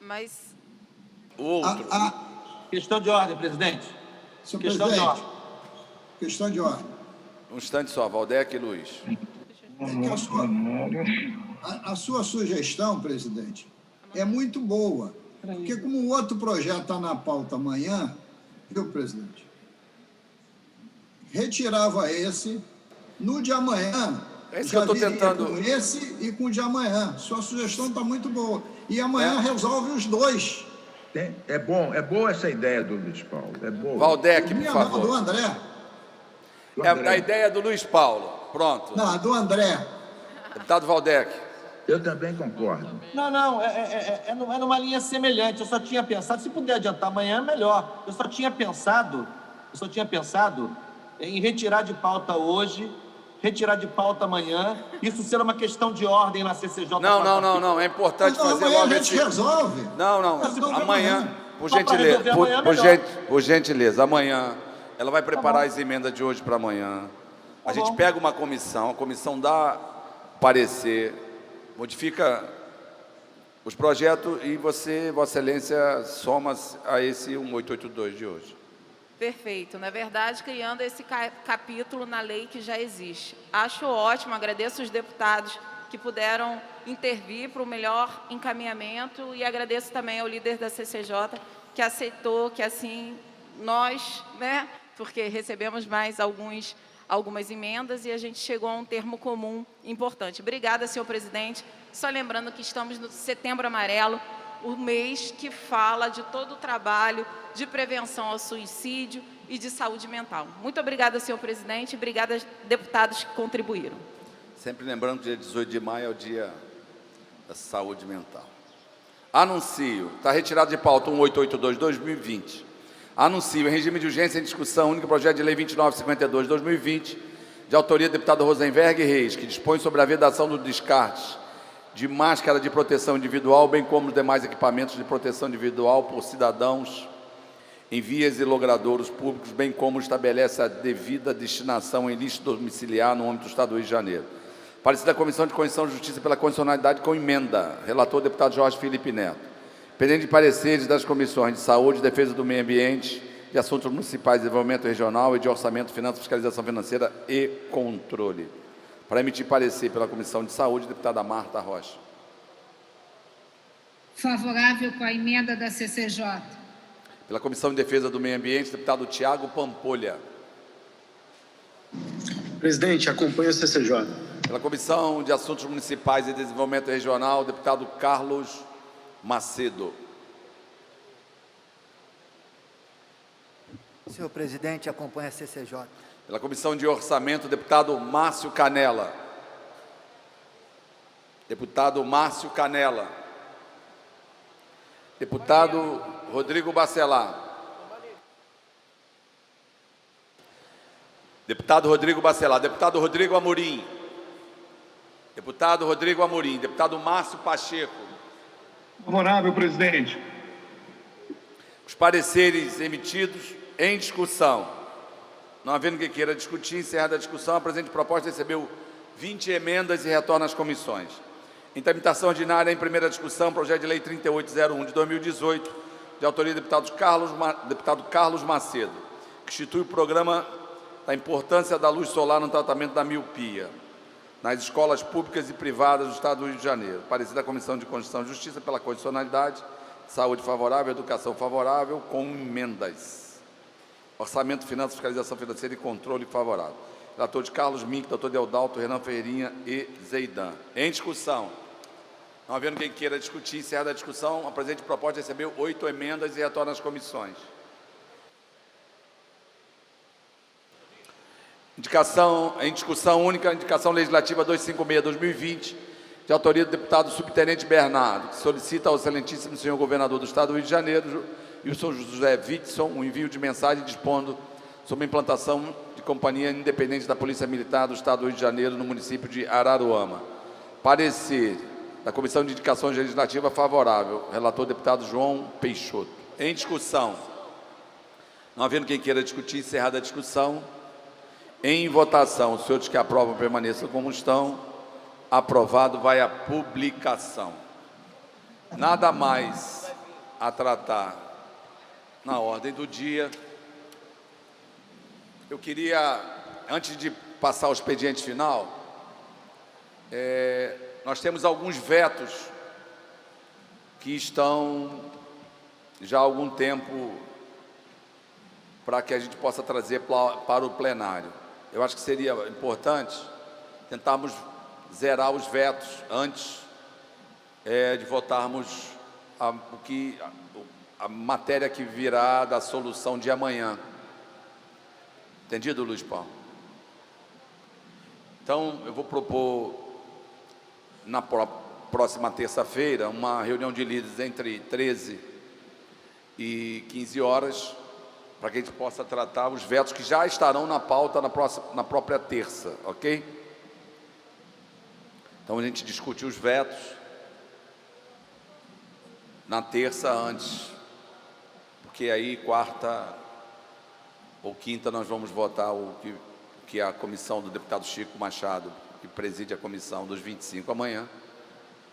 Mas... O outro. Questão de ordem, presidente. Senhor Questão presidente, de ordem. questão de ordem. Um instante só, Valdec e Luiz. A sua sugestão, presidente, é muito boa. Porque como o outro projeto está na pauta amanhã, viu, presidente? Retirava esse, no de amanhã, É isso que já eu estou viria tentando. com esse e com o de amanhã. Sua sugestão está muito boa. E amanhã resolve os dois. É boa essa ideia do Luiz Paulo, é boa. Valdec, por Minha favor. não, do André. É a ideia do Luiz Paulo. Pronto. Não, do André. Deputado Valdec. Eu também concordo. Não, é numa linha semelhante. Eu só tinha pensado, se puder adiantar amanhã, melhor. Eu só tinha pensado em retirar de pauta hoje, retirar de pauta amanhã, isso ser uma questão de ordem na CCJ. Não, é importante fazer amanhã logo a gente resolve. Amanhã, por gentileza, amanhã, ela vai preparar as emendas de hoje para amanhã. A gente pega uma comissão, a comissão dá parecer, modifica os projetos e você, Vossa Excelência, soma a esse 1882 de hoje. Perfeito. Na verdade, criando esse capítulo na lei que já existe. Acho ótimo, agradeço os deputados que puderam intervir para o melhor encaminhamento e agradeço também ao líder da CCJ que aceitou que assim nós, porque recebemos mais algumas emendas e a gente chegou a um termo comum importante. Obrigada, senhor presidente. Só lembrando que estamos no Setembro Amarelo, o mês que fala de todo o trabalho de prevenção ao suicídio e de saúde mental. Muito obrigada, senhor presidente, e obrigada, deputados que contribuíram. Sempre lembrando que dia 18 de maio é o dia da saúde mental. Anuncio, está retirado de pauta 1882-2020. Anuncio em regime de urgência em discussão único projeto de lei 2952-2020, de autoria do deputado Rosenberg Reis, que dispõe sobre a vedação do descarte de máscara de proteção individual, bem como os demais equipamentos de proteção individual por cidadãos em vias e logradouros públicos, bem como estabelece a devida destinação em lixo domiciliar no âmbito do Estado do Rio de Janeiro. Parecer da Comissão de Constituição e Justiça pela condicionalidade com emenda. Relator, deputado Jorge Felipe Neto. Pendente de pareceres das comissões de Saúde, Defesa do Meio Ambiente, de Assuntos Municipais, Desenvolvimento Regional e de Orçamento, Finanças, Fiscalização Financeira e Controle. Para emitir parecer pela Comissão de Saúde, deputada Marta Rocha. Favorável com a emenda da CCJ. Pela Comissão de Defesa do Meio Ambiente, deputado Tiago Pampolha. Presidente, acompanho a CCJ. Pela Comissão de Assuntos Municipais e Desenvolvimento Regional, deputado Carlos Macedo. Senhor presidente, acompanha a CCJ. Pela Comissão de Orçamento, deputado Márcio Canela. Deputado Márcio Canela. Deputado Rodrigo Bacelar. Deputado Rodrigo Bacelar. Deputado Rodrigo Amorim. Deputado Rodrigo Amorim. Deputado Márcio Pacheco. Favorável, presidente. Os pareceres emitidos em discussão. Não havendo quem queira discutir, encerrada a discussão, a presente proposta recebeu 20 emendas e retorna às comissões. Em tramitação ordinária, em primeira discussão, projeto de lei 3801 de 2018, de autoria do deputado Carlos Macedo, que institui o programa da importância da luz solar no tratamento da miopia nas escolas públicas e privadas do Estado do Rio de Janeiro. Parecer da Comissão de Constituição e Justiça pela condicionalidade, saúde favorável, educação favorável, com emendas. Orçamento, Finanças, Fiscalização Financeira e Controle favorável. Relator de Carlos Mink, doutor Deodalto, Renan Ferreirinha e Zeidan. Em discussão. Não havendo quem queira discutir, encerrada a discussão, a presente proposta recebeu 8 emendas e retorna às comissões. Em discussão única, indicação legislativa 256-2020, de autoria do deputado subtenente Bernardo, que solicita ao excelentíssimo senhor governador do Estado do Rio de Janeiro, Wilson José Witson, o envio de mensagem dispondo sobre a implantação de companhia independente da Polícia Militar do Estado do Rio de Janeiro no município de Araruama. Parecer da Comissão de Indicações Legislativas favorável. Relator, deputado João Peixoto. Em discussão. Não havendo quem queira discutir, encerrada a discussão. Em votação, os senhores que aprovam permaneçam como estão. Aprovado, vai à publicação. Nada mais a tratar na ordem do dia. Eu queria, antes de passar ao expediente final, nós temos alguns vetos que estão já há algum tempo para que a gente possa trazer para o plenário. Eu acho que seria importante tentarmos zerar os vetos antes de votarmos a matéria que virá da solução de amanhã. Entendido, Luiz Paulo? Então, eu vou propor, próxima terça-feira, uma reunião de líderes entre 13 e 15 horas, para que a gente possa tratar os vetos que já estarão na pauta na própria terça, ok? Então a gente discutiu os vetos na terça antes, porque aí quarta ou quinta nós vamos votar o que a comissão do deputado Chico Machado, que preside a comissão dos 25 amanhã,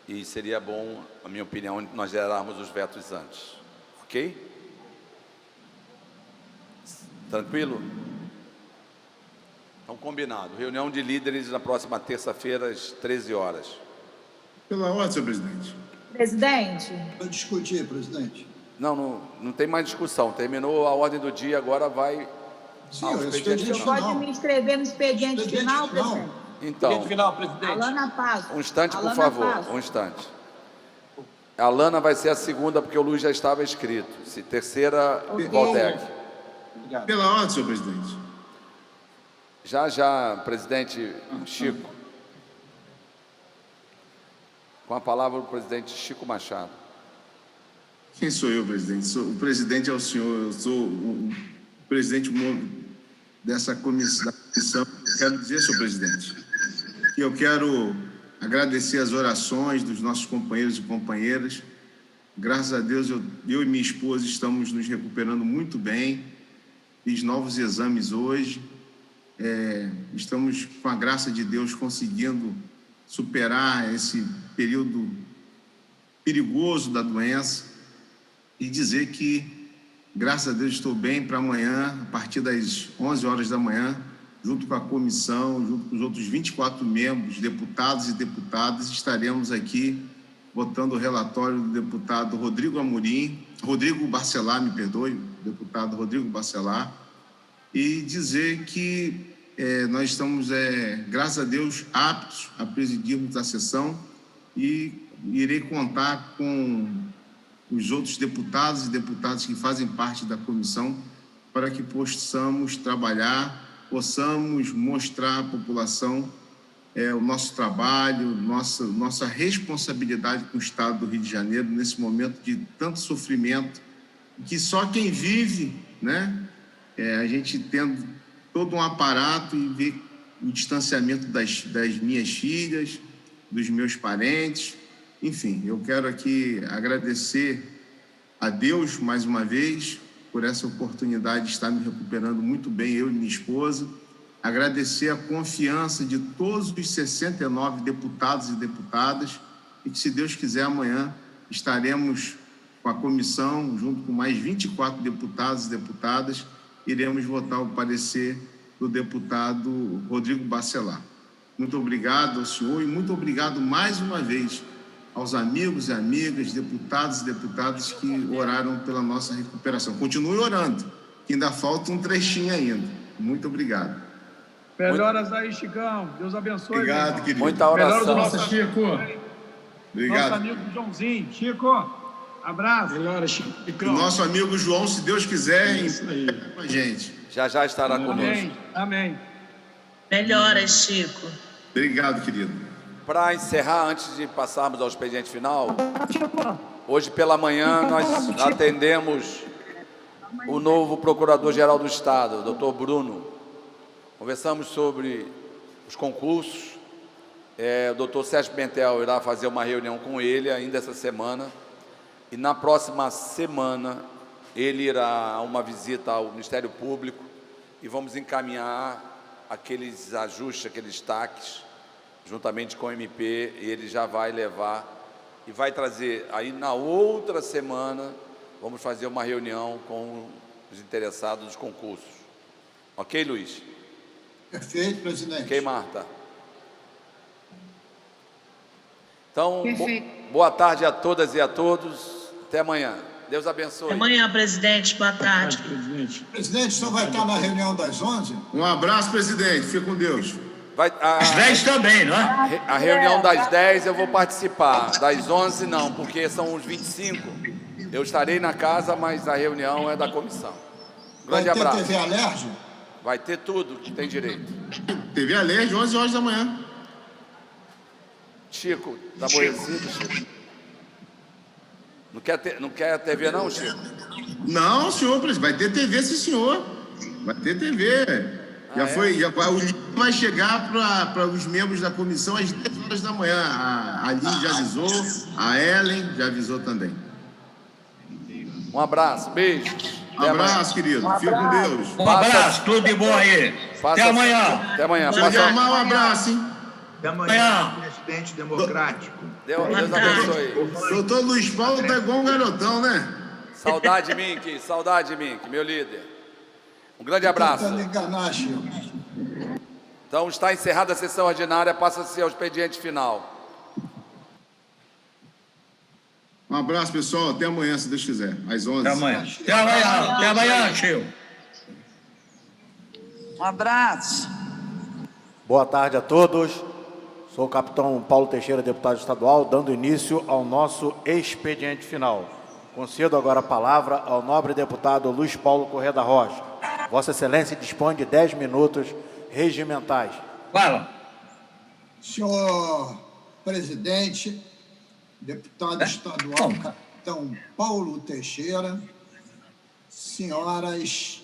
e seria bom, na minha opinião, nós gerarmos os vetos antes, ok? Tranquilo? Então, combinado. Reunião de líderes na próxima terça-feira, às 13 horas. Pela ordem, senhor presidente. Presidente. Para discutir, presidente. Não tem mais discussão. Terminou a ordem do dia, agora vai ao expediente final. Pode me inscrever no expediente final, presidente? Então, Expediente final, presidente. Alana Paz. um instante, por favor. Um instante. A Alana vai ser a segunda, porque o Luiz já estava escrito. Terceira, Valdec. Pela ordem, senhor presidente. Já, presidente Chico. Com a palavra o presidente Chico Machado. Quem sou eu, presidente? O presidente é o senhor. Eu sou o presidente dessa comissão. Quero dizer, senhor presidente, que eu quero agradecer as orações dos nossos companheiros e companheiras. Graças a Deus, eu e minha esposa estamos nos recuperando muito bem. Fiz novos exames hoje. Estamos, com a graça de Deus, conseguindo superar esse período perigoso da doença e dizer que, graças a Deus, estou bem para amanhã, a partir das 11 horas da manhã, junto com a comissão, junto com os outros 24 membros, deputados e deputadas, estaremos aqui votando o relatório do deputado Rodrigo Bacelar, me perdoe, deputado Rodrigo Bacelar, e dizer que nós estamos, graças a Deus, aptos a presidirmos a sessão e irei contar com os outros deputados e deputadas que fazem parte da comissão para que possamos trabalhar, possamos mostrar à população o nosso trabalho, nossa responsabilidade com o Estado do Rio de Janeiro nesse momento de tanto sofrimento, que só quem vive, né? A gente tendo todo um aparato e ver o distanciamento das minhas filhas, dos meus parentes. Enfim, eu quero aqui agradecer a Deus mais uma vez por essa oportunidade de estar me recuperando muito bem, eu e minha esposa. Agradecer a confiança de todos os 69 deputados e deputadas e que, se Deus quiser, amanhã estaremos com a comissão, junto com mais 24 deputados e deputadas, iremos votar o parecer do deputado Rodrigo Bacelar. Muito obrigado ao senhor e muito obrigado mais uma vez aos amigos e amigas, deputados e deputadas que oraram pela nossa recuperação. Continue orando, que ainda falta um trechinho ainda. Muito obrigado. Melhoras aí, Chicão. Deus abençoe. Obrigado, querido. Muita oração. Melhoras do nosso Chico. Obrigado. Nosso amigo Joãozinho. Chico, abraço. Melhoras, Chico. O nosso amigo João, se Deus quiser, com a gente. Já estará conosco. Amém. Amém. Melhoras, Chico. Obrigado, querido. Para encerrar, antes de passarmos ao expediente final, hoje pela manhã nós atendemos o novo Procurador-Geral do Estado, o doutor Bruno. Conversamos sobre os concursos. O doutor Sérgio Pimentel irá fazer uma reunião com ele ainda essa semana. E na próxima semana ele irá a uma visita ao Ministério Público e vamos encaminhar aqueles ajustes, aqueles taques, juntamente com o MP, e ele já vai levar e vai trazer. Aí na outra semana vamos fazer uma reunião com os interessados dos concursos. Ok, Luiz? Perfeito, presidente. Ok, Marta? Então, Perfeito. boa tarde a todas e a todos. Até amanhã. Deus abençoe. Até amanhã, presidente. Boa tarde. Presidente, o senhor vai estar na reunião das 11? Um abraço, presidente. Fique com Deus. Às 10 também, não é? A reunião das 10 eu vou participar, das 11 não, porque são os 25. Eu estarei na casa, mas a reunião é da comissão. Grande abraço. Vai ter TV Alerj? Vai ter tudo que tem direito. TV Alerj, 11 horas da manhã. Chico, tá aborrecido, Chico? Não quer TV não, Chico? Não, senhor presidente, vai ter TV, sim, senhor. Vai ter TV. O link vai chegar para os membros da comissão às 10 horas da manhã. A Aline já avisou, a Ellen já avisou também. Um abraço, beijo. Um abraço, querido. Fique com Deus. Um abraço, tudo de bom aí. Até amanhã. Até amanhã. Um abraço, hein? Até amanhã, presidente democrático. Deus abençoe. Doutor Luiz Paulo tá igual um garotão, né? Saudade, Mink, meu líder. Um grande abraço. Tentando enganar, Chico. Então, está encerrada a sessão ordinária, passa-se ao expediente final. Um abraço, pessoal. Até amanhã, se Deus quiser. Às 11. Até amanhã, Chico. Um abraço. Boa tarde a todos. Sou o capitão Paulo Teixeira, deputado estadual, dando início ao nosso expediente final. Concedo agora a palavra ao nobre deputado Luiz Paulo Corrêa da Rocha. Vossa Excelência dispõe de 10 minutos regimentais. Fala. Senhor presidente, deputado estadual, capitão Paulo Teixeira, senhoras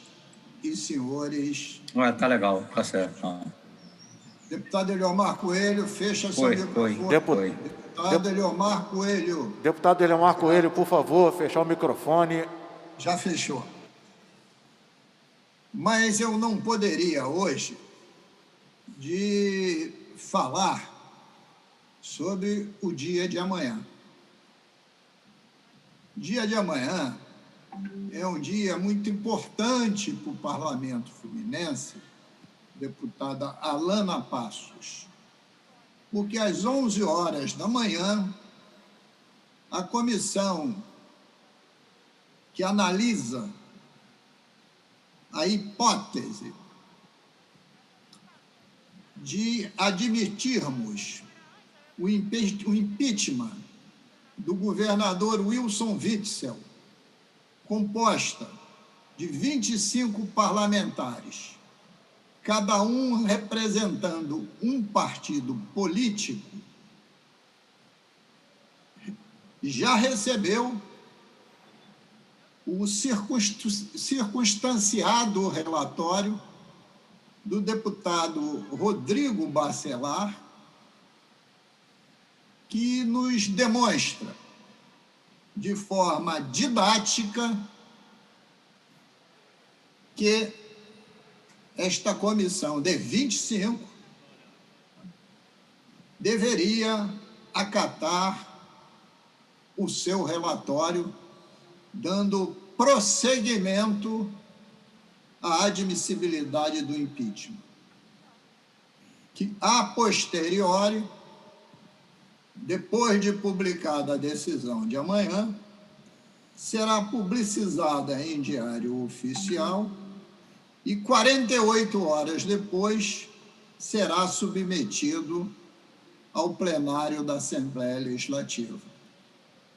e senhores. Tá legal, tá certo. Deputado Eliomar Coelho, fecha seu microfone. Deputado Eliomar Coelho. Deputado Eliomar Coelho, por favor, fechar o microfone. Já fechou. Mas eu não poderia hoje de falar sobre o dia de amanhã. Dia de amanhã é um dia muito importante para o Parlamento Fluminense, deputada Alana Passos, porque às 11 horas da manhã, a comissão que analisa a hipótese de admitirmos o impeachment do governador Wilson Witzel, composta de 25 parlamentares, cada um representando um partido político, já recebeu o circunstanciado relatório do deputado Rodrigo Bacelar, que nos demonstra, de forma didática, que esta comissão de 25 deveria acatar o seu relatório, dando prosseguimento à admissibilidade do impeachment, que, a posteriori, depois de publicada a decisão de amanhã, será publicizada em diário oficial e 48 horas depois será submetido ao plenário da Assembleia Legislativa,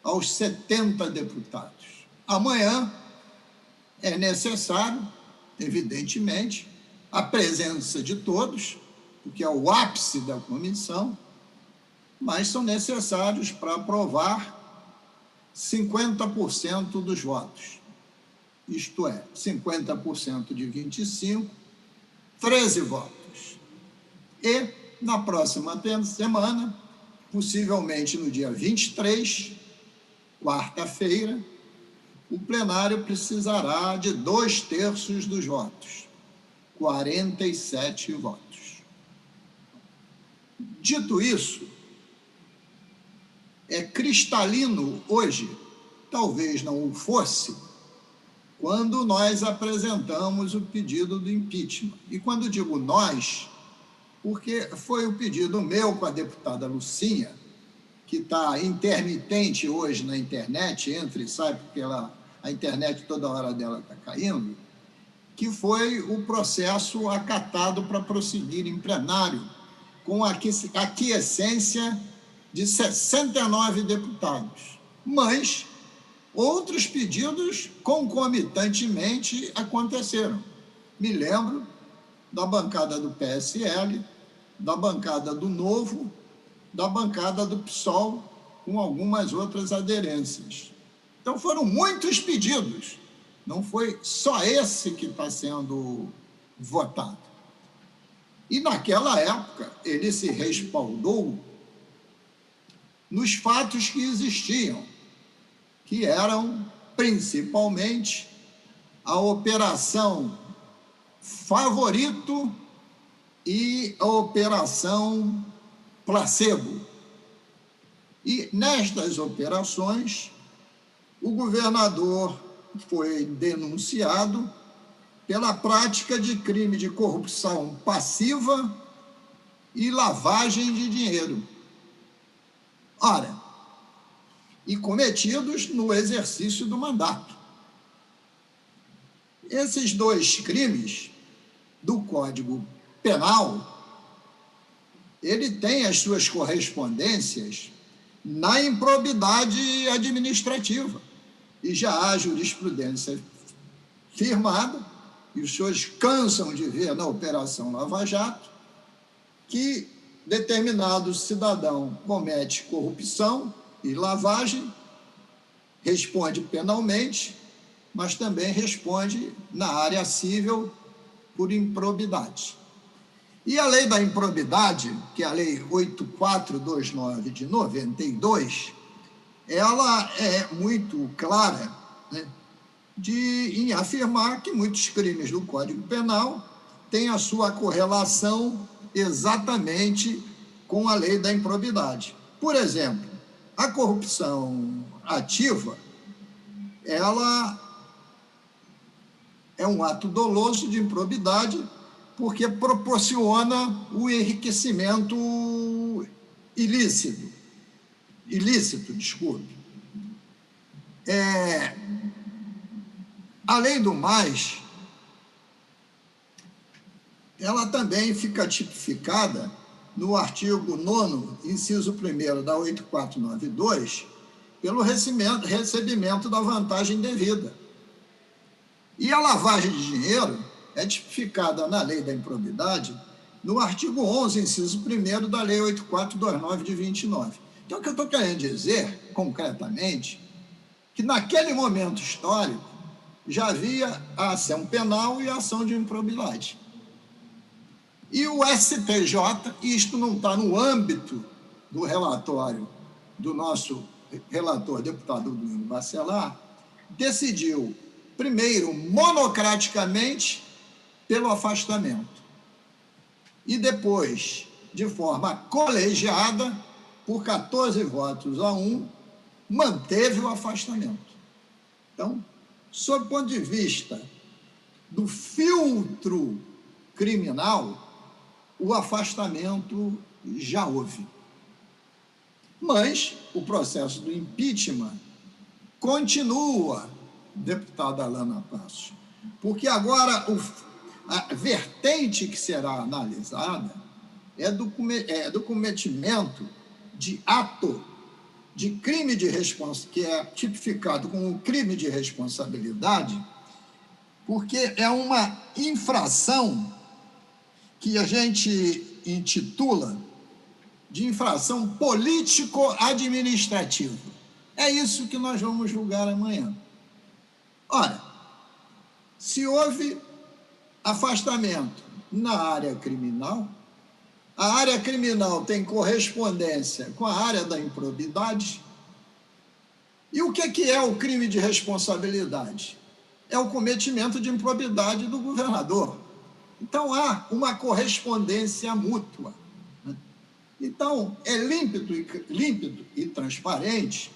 aos 70 deputados. Amanhã é necessário, evidentemente, a presença de todos, porque é o ápice da comissão, mas são necessários para aprovar 50% dos votos. Isto é, 50% de 25, 13 votos. E, na próxima semana, possivelmente no dia 23, quarta-feira, o plenário precisará de 2/3 dos votos, 47 votos. Dito isso, é cristalino hoje, talvez não o fosse, quando nós apresentamos o pedido do impeachment. E quando digo nós, porque foi o pedido meu com a deputada Lucinha, que está intermitente hoje na internet, entra e sai, porque a internet toda hora dela está caindo, que foi o processo acatado para prosseguir em plenário, com a aquiescência de 69 deputados. Mas outros pedidos concomitantemente aconteceram. Me lembro da bancada do PSL, da bancada do Novo da bancada do PSOL, com algumas outras aderências. Então, foram muitos pedidos, não foi só esse que está sendo votado. E, naquela época, ele se respaldou nos fatos que existiam, que eram, principalmente, a Operação Favorito e a Operação Placebo. E, nestas operações, o governador foi denunciado pela prática de crime de corrupção passiva e lavagem de dinheiro. Ora, e cometidos no exercício do mandato. Esses dois crimes do Código Penal, ele tem as suas correspondências na improbidade administrativa. E já há jurisprudência firmada, e os senhores cansam de ver na Operação Lava Jato, que determinado cidadão comete corrupção e lavagem, responde penalmente, mas também responde na área civil por improbidade. E a lei da improbidade, que é a Lei 8429 de 92, ela é muito clara, né, em afirmar que muitos crimes do Código Penal têm a sua correlação exatamente com a lei da improbidade. Por exemplo, a corrupção ativa, ela é um ato doloso de improbidade porque proporciona o enriquecimento ilícito. Além do mais, ela também fica tipificada no artigo 9º, inciso 1º da 8492, pelo recebimento da vantagem devida. E a lavagem de dinheiro é tipificada na lei da improbidade no artigo 11, inciso 1º da lei 8429 de 29. Então, o que eu estou querendo dizer, concretamente, que naquele momento histórico já havia a ação penal e a ação de improbidade. E o STJ, e isto não está no âmbito do relatório do nosso relator, deputado Domingos Bacelar, decidiu, primeiro, monocraticamente, pelo afastamento, e depois, de forma colegiada, por 14 votos a 1, manteve o afastamento. Então, sob o ponto de vista do filtro criminal, o afastamento já houve. Mas o processo do impeachment continua, deputada Alana Passos, porque agora a vertente que será analisada é do cometimento de ato de crime de responsabilidade, que é tipificado como crime de responsabilidade, porque é uma infração que a gente intitula de infração político-administrativa. É isso que nós vamos julgar amanhã. Ora, se houve afastamento na área criminal, a área criminal tem correspondência com a área da improbidade. E o que é o crime de responsabilidade? É o cometimento de improbidade do governador. Então, há uma correspondência mútua. Então, é límpido e transparente,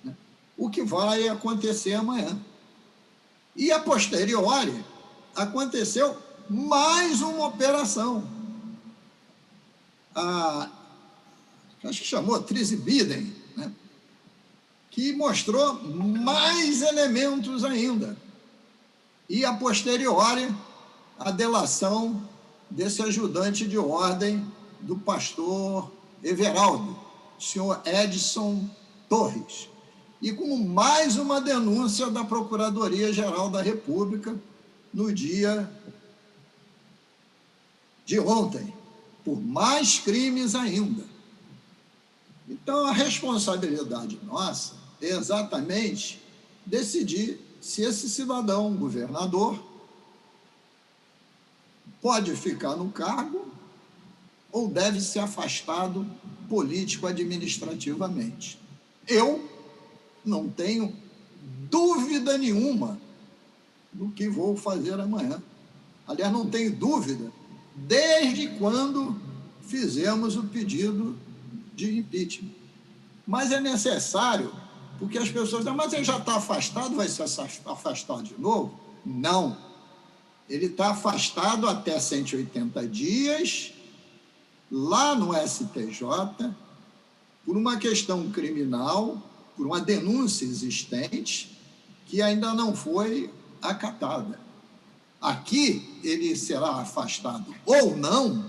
né, o que vai acontecer amanhã. E, a posteriori, aconteceu mais uma operação. Acho que chamou Trisibidem, né, que mostrou mais elementos ainda. E, a posteriori, a delação desse ajudante de ordem do pastor Everaldo, senhor Edson Torres, e como mais uma denúncia da Procuradoria-Geral da República no dia de ontem, por mais crimes ainda. Então, a responsabilidade nossa é exatamente decidir se esse cidadão, governador, pode ficar no cargo ou deve ser afastado político-administrativamente. Eu não tenho dúvida nenhuma do que vou fazer amanhã. Aliás, não tenho dúvida desde quando fizemos o pedido de impeachment. Mas é necessário, porque as pessoas dizem, mas ele já está afastado, vai ser afastado de novo? Não. Ele está afastado até 180 dias, lá no STJ, por uma questão criminal, por uma denúncia existente, que ainda não foi acatada. Aqui, ele será afastado ou não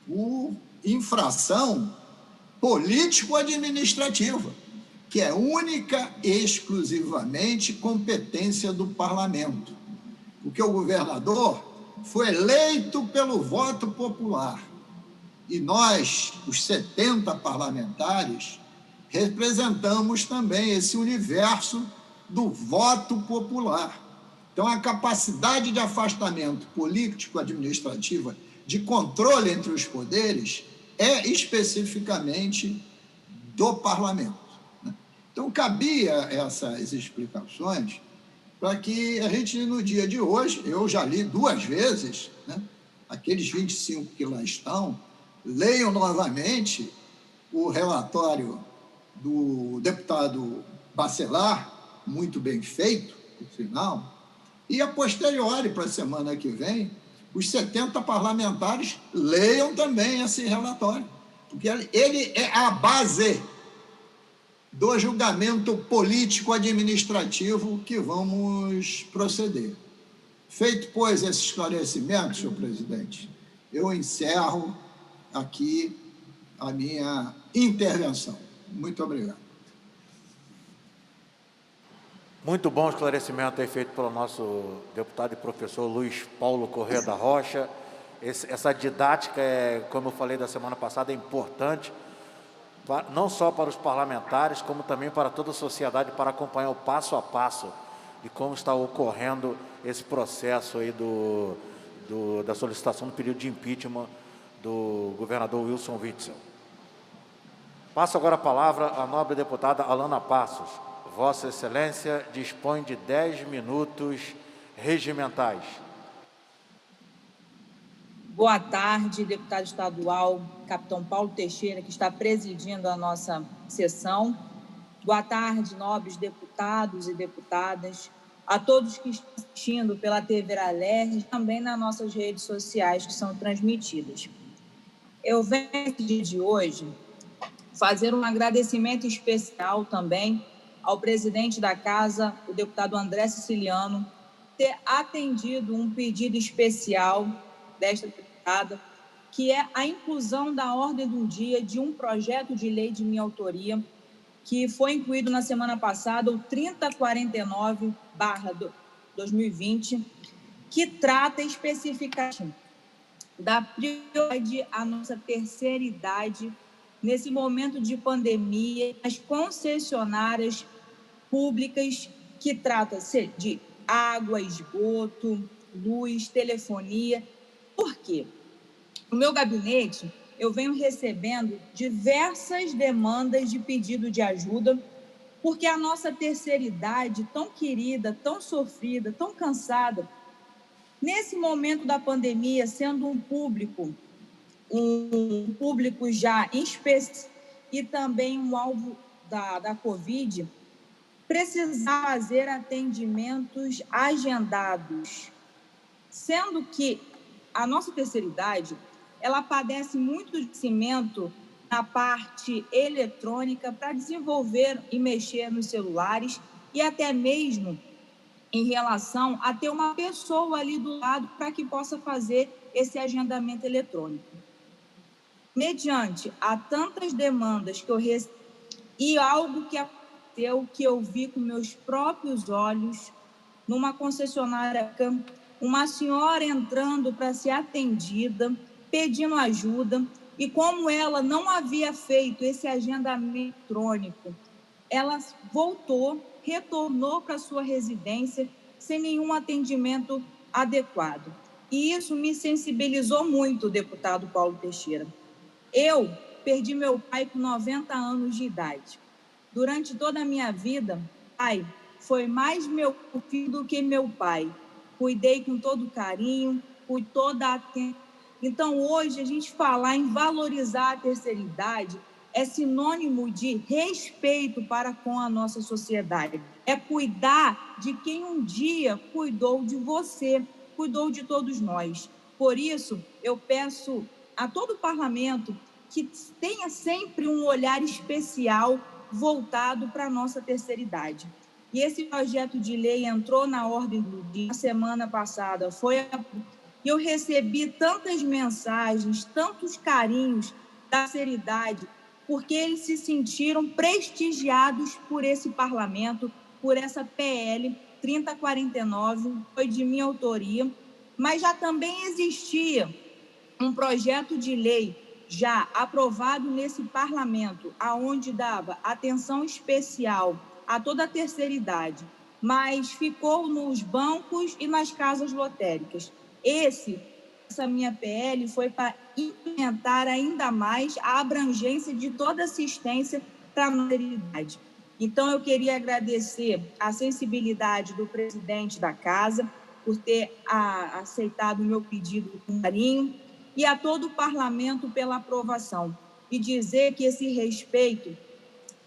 por infração político-administrativa, que é única e exclusivamente competência do parlamento. Porque o governador foi eleito pelo voto popular. E nós, os 70 parlamentares, representamos também esse universo do voto popular. Então, a capacidade de afastamento político-administrativa, de controle entre os poderes, é especificamente do parlamento. Então, cabia essas explicações para que a gente, no dia de hoje, eu já li 2 vezes, aqueles 25 que lá estão, leiam novamente o relatório do deputado Bacelar, muito bem feito, por sinal, e a posteriori, para a semana que vem, os 70 parlamentares leiam também esse relatório, porque ele é a base do julgamento político-administrativo que vamos proceder. Feito, pois, esse esclarecimento, senhor presidente, eu encerro aqui a minha intervenção. Muito obrigado. Muito bom esclarecimento aí feito pelo nosso deputado e professor Luiz Paulo Corrêa da Rocha. Essa didática, como eu falei da semana passada, é importante, não só para os parlamentares, como também para toda a sociedade, para acompanhar o passo a passo de como está ocorrendo esse processo aí da solicitação do pedido de impeachment do governador Wilson Witzel. Passo agora a palavra à nobre deputada Alana Passos. Vossa Excelência dispõe de 10 minutos regimentais. Boa tarde, deputado estadual, capitão Paulo Teixeira, que está presidindo a nossa sessão. Boa tarde, nobres deputados e deputadas, a todos que estão assistindo pela TV Alerj e também nas nossas redes sociais que são transmitidas. Eu venho nesse dia de hoje fazer um agradecimento especial também ao presidente da Casa, o deputado André Siciliano, ter atendido um pedido especial desta deputada, que é a inclusão da ordem do dia de um projeto de lei de minha autoria, que foi incluído na semana passada, o 3049/2020, que trata especificamente da prioridade à nossa terceira idade nesse momento de pandemia, as concessionárias públicas, que trata-se de água, esgoto, luz, telefonia. Por quê? No meu gabinete, eu venho recebendo diversas demandas de pedido de ajuda, porque a nossa terceira idade, tão querida, tão sofrida, tão cansada, nesse momento da pandemia, sendo um público já em específico e também um alvo da Covid, precisar fazer atendimentos agendados, sendo que a nossa terceira idade, ela padece muito de cimento na parte eletrônica para desenvolver e mexer nos celulares e até mesmo em relação a ter uma pessoa ali do lado para que possa fazer esse agendamento eletrônico. Mediante a tantas demandas que eu recebi e algo que aconteceu, que eu vi com meus próprios olhos, numa concessionária, uma senhora entrando para ser atendida, pedindo ajuda, E como ela não havia feito esse agendamento eletrônico, ela retornou para sua residência sem nenhum atendimento adequado. E isso me sensibilizou muito, deputado Paulo Teixeira. Eu perdi meu pai com 90 anos de idade. Durante toda a minha vida, pai foi mais meu filho do que meu pai. Cuidei com todo carinho, com toda atenção. Então, hoje, a gente falar em valorizar a terceira idade é sinônimo de respeito para com a nossa sociedade. É cuidar de quem um dia cuidou de você, cuidou de todos nós. Por isso, eu peço a todo o parlamento que tenha sempre um olhar especial voltado para a nossa terceira idade. E esse projeto de lei entrou na ordem do dia na semana passada. Eu recebi tantas mensagens, tantos carinhos da terceira idade, porque eles se sentiram prestigiados por esse parlamento, por essa PL 3049, foi de minha autoria, mas já também existia um projeto de lei já aprovado nesse parlamento, aonde dava atenção especial a toda a terceira idade, mas ficou nos bancos e nas casas lotéricas. Essa minha PL foi para implementar ainda mais a abrangência de toda assistência para a terceira idade. Então, eu queria agradecer a sensibilidade do presidente da casa por ter aceitado o meu pedido com carinho e a todo o parlamento pela aprovação. E dizer que esse respeito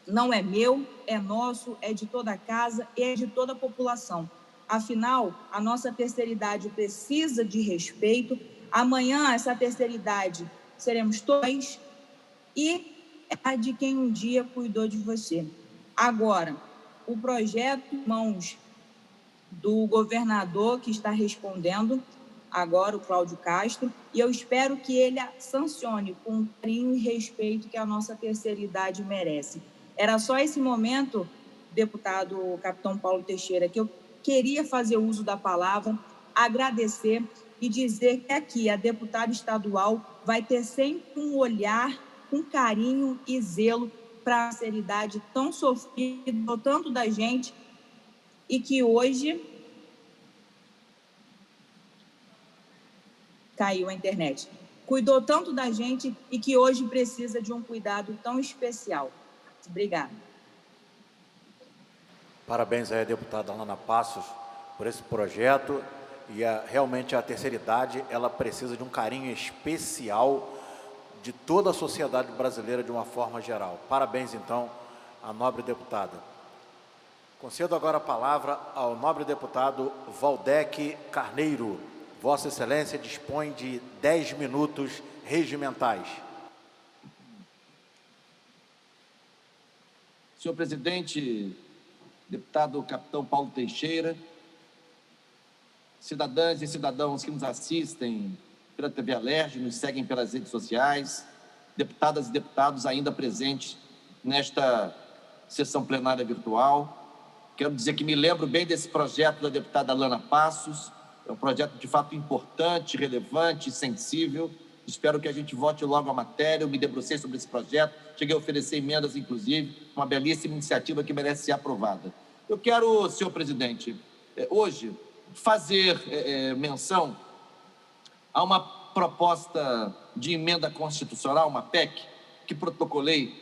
não é meu, é nosso, é de toda a casa e é de toda a população. Afinal, a nossa terceira idade precisa de respeito. Amanhã, essa terceira idade seremos todos e é a de quem um dia cuidou de você. Agora, o projeto em mãos do governador que está respondendo agora, o Cláudio Castro, e eu espero que ele sancione com o carinho e respeito que a nossa terceira idade merece. Era só esse momento, deputado capitão Paulo Teixeira, que eu queria fazer uso da palavra, agradecer e dizer que aqui a deputada estadual vai ter sempre um olhar com carinho e zelo para a terceira idade tão sofrida, tanto da gente, e que hoje caiu a internet. Cuidou tanto da gente e que hoje precisa de um cuidado tão especial. Obrigada. Parabéns aí, deputada Alana Passos, por esse projeto. E realmente a terceira idade, ela precisa de um carinho especial de toda a sociedade brasileira de uma forma geral. Parabéns, então, à nobre deputada. Concedo agora a palavra ao nobre deputado Valdec Carneiro. Vossa Excelência dispõe de 10 minutos regimentais. Senhor presidente, deputado capitão Paulo Teixeira, cidadãs e cidadãos que nos assistem pela TV Alerj, nos seguem pelas redes sociais, deputadas e deputados ainda presentes nesta sessão plenária virtual. Quero dizer que me lembro bem desse projeto da deputada Alana Passos. É um projeto de fato importante, relevante, sensível. Espero que a gente vote logo a matéria. Eu me debrucei sobre esse projeto, cheguei a oferecer emendas, inclusive, uma belíssima iniciativa que merece ser aprovada. Eu quero, senhor presidente, hoje fazer menção a uma proposta de emenda constitucional, uma PEC, que protocolei,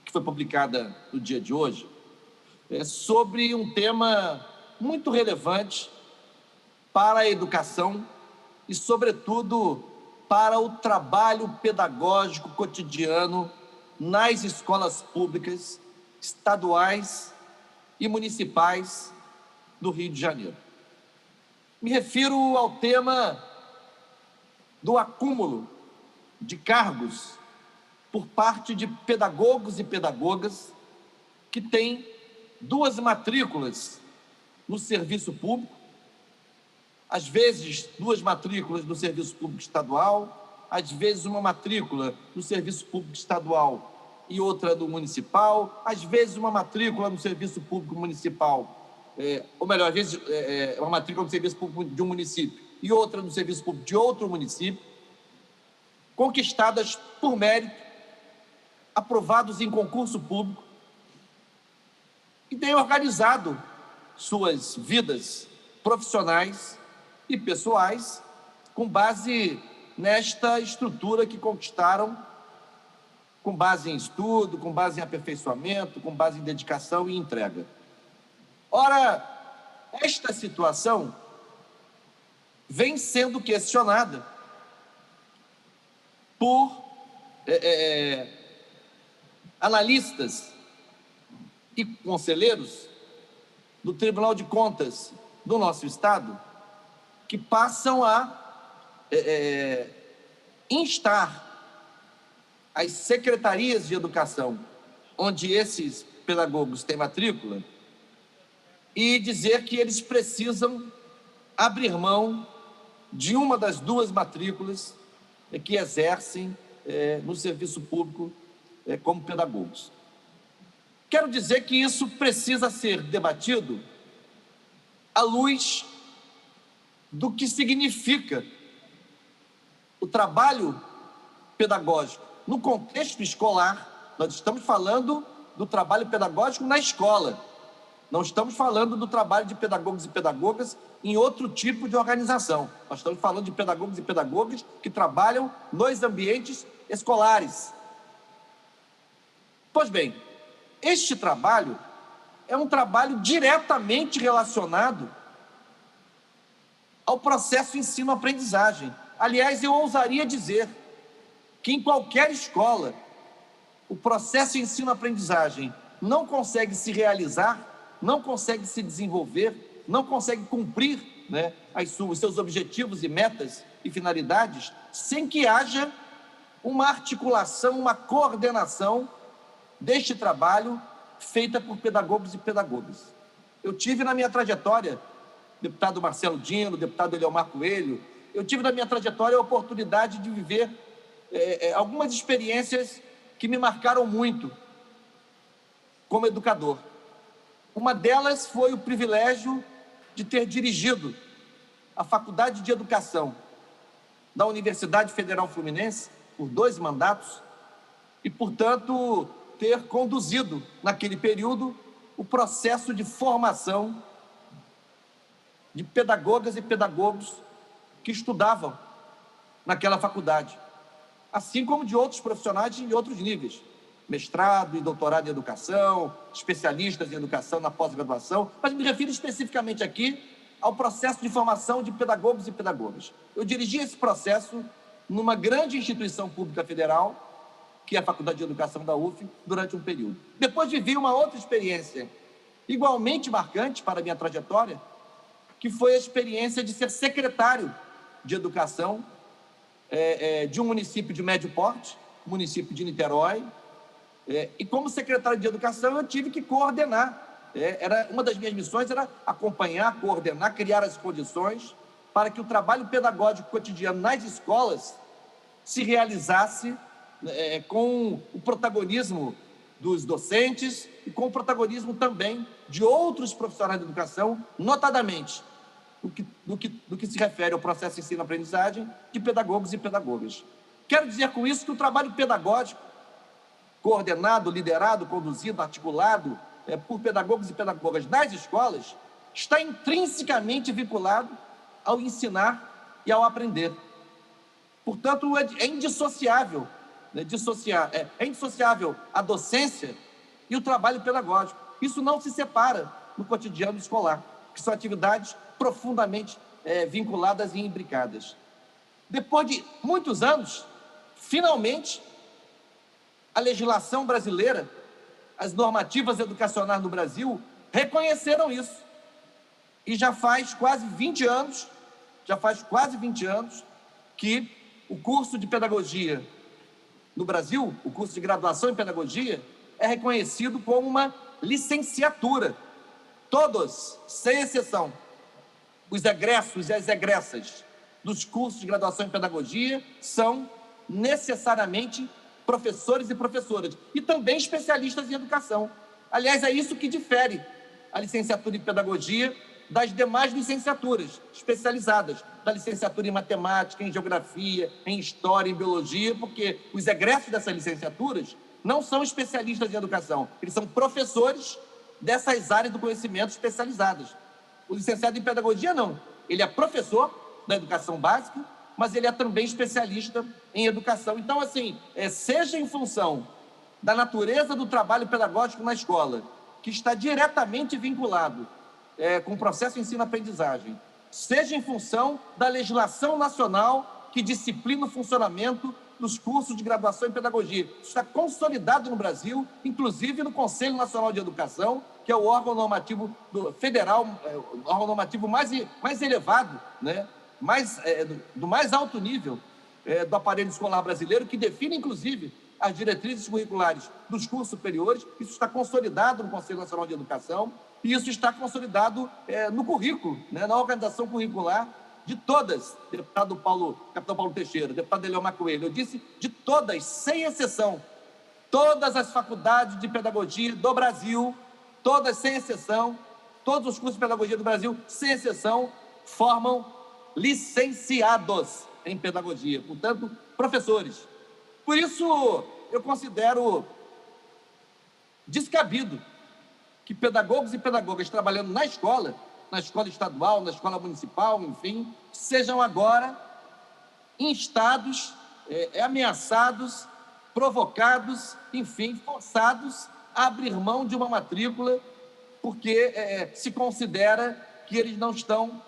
que foi publicada no dia de hoje, sobre um tema muito relevante para a educação e, sobretudo, para o trabalho pedagógico cotidiano nas escolas públicas, estaduais e municipais do Rio de Janeiro. Me refiro ao tema do acúmulo de cargos por parte de pedagogos e pedagogas que têm 2 matrículas no serviço público, às vezes 2 matrículas no serviço público estadual, às vezes uma matrícula no serviço público estadual e outra no municipal, às vezes uma matrícula no serviço público municipal, ou melhor, às vezes uma matrícula no serviço público de um município e outra no serviço público de outro município. conquistadas por mérito, aprovados em concurso público, e têm organizado suas vidas profissionais e pessoais com base nesta estrutura que conquistaram, com base em estudo, com base em aperfeiçoamento, com base em dedicação e entrega. Ora, esta situação vem sendo questionada por analistas e conselheiros do Tribunal de Contas do nosso Estado, que passam a instar as secretarias de educação, onde esses pedagogos têm matrícula, e dizer que eles precisam abrir mão de uma das duas matrículas que exercem no serviço público como pedagogos. Quero dizer que isso precisa ser debatido à luz do que significa o trabalho pedagógico no contexto escolar. Nós estamos falando do trabalho pedagógico na escola. Não estamos falando do trabalho de pedagogos e pedagogas em outro tipo de organização. Nós estamos falando de pedagogos e pedagogas que trabalham nos ambientes escolares. Pois bem, este trabalho é um trabalho diretamente relacionado ao processo ensino-aprendizagem. Aliás, eu ousaria dizer que em qualquer escola, o processo ensino-aprendizagem não consegue se realizar, não consegue se desenvolver, não consegue cumprir, né, os seus objetivos e metas e finalidades, sem que haja uma articulação, uma coordenação deste trabalho feita por pedagogos e pedagogas. Eu tive na minha trajetória, deputado Marcelo Dino, deputado Eliomar Coelho, eu tive na minha trajetória a oportunidade de viver algumas experiências que me marcaram muito como educador. Uma delas foi o privilégio de ter dirigido a Faculdade de Educação da Universidade Federal Fluminense por 2 mandatos e, portanto, ter conduzido, naquele período, o processo de formação de pedagogas e pedagogos que estudavam naquela faculdade, assim como de outros profissionais de outros níveis, mestrado e doutorado em educação, especialistas em educação na pós-graduação, mas me refiro especificamente aqui ao processo de formação de pedagogos e pedagogas. Eu dirigi esse processo numa grande instituição pública federal, que é a Faculdade de Educação da UF, durante um período. Depois vivi uma outra experiência igualmente marcante para a minha trajetória, que foi a experiência de ser secretário de Educação de um município de médio porte, município de Niterói, e como secretário de Educação eu tive que coordenar. Uma das minhas missões era acompanhar, coordenar, criar as condições para que o trabalho pedagógico cotidiano nas escolas se realizasse com o protagonismo dos docentes e com o protagonismo também de outros profissionais de educação, notadamente no que se refere ao processo de ensino-aprendizagem de pedagogos e pedagogas. Quero dizer com isso que o trabalho pedagógico, coordenado, liderado, conduzido, articulado por pedagogos e pedagogas nas escolas, está intrinsecamente vinculado ao ensinar e ao aprender. Portanto, é indissociável, é indissociável a docência e o trabalho pedagógico. Isso não se separa no cotidiano escolar, que são atividades profundamente vinculadas e imbricadas. Depois de muitos anos, finalmente, a legislação brasileira, as normativas educacionais no Brasil reconheceram isso. E já faz quase 20 anos que o curso de pedagogia no Brasil, o curso de graduação em pedagogia, é reconhecido como uma licenciatura. Todos, sem exceção, os egressos e as egressas dos cursos de graduação em pedagogia são necessariamente professores e professoras, e também especialistas em educação. Aliás, é isso que difere a licenciatura em pedagogia das demais licenciaturas especializadas, da licenciatura em matemática, em geografia, em história, em biologia, porque os egressos dessas licenciaturas não são especialistas em educação, eles são professores dessas áreas do conhecimento especializadas. O licenciado em pedagogia não, ele é professor da educação básica, mas ele é também especialista em educação. Então, assim, seja em função da natureza do trabalho pedagógico na escola, que está diretamente vinculado com o processo de ensino-aprendizagem, seja em função da legislação nacional que disciplina o funcionamento dos cursos de graduação em pedagogia. Isso está consolidado no Brasil, inclusive no Conselho Nacional de Educação, que é o órgão normativo federal, o órgão normativo mais elevado, né? Do mais alto nível do aparelho escolar brasileiro, que define, inclusive, as diretrizes curriculares dos cursos superiores. Isso está consolidado no Conselho Nacional de Educação e isso está consolidado no currículo, né? Na organização curricular de todas, capitão Paulo Teixeira, deputado Eliomar Coelho, eu disse de todas, sem exceção, todas as faculdades de pedagogia do Brasil, todas sem exceção, todos os cursos de pedagogia do Brasil, sem exceção, formam licenciados em pedagogia, portanto, professores. Por isso, eu considero descabido que pedagogos e pedagogas trabalhando na escola estadual, na escola municipal, enfim, sejam agora instados, ameaçados, provocados, enfim, forçados a abrir mão de uma matrícula porque se considera que eles não estão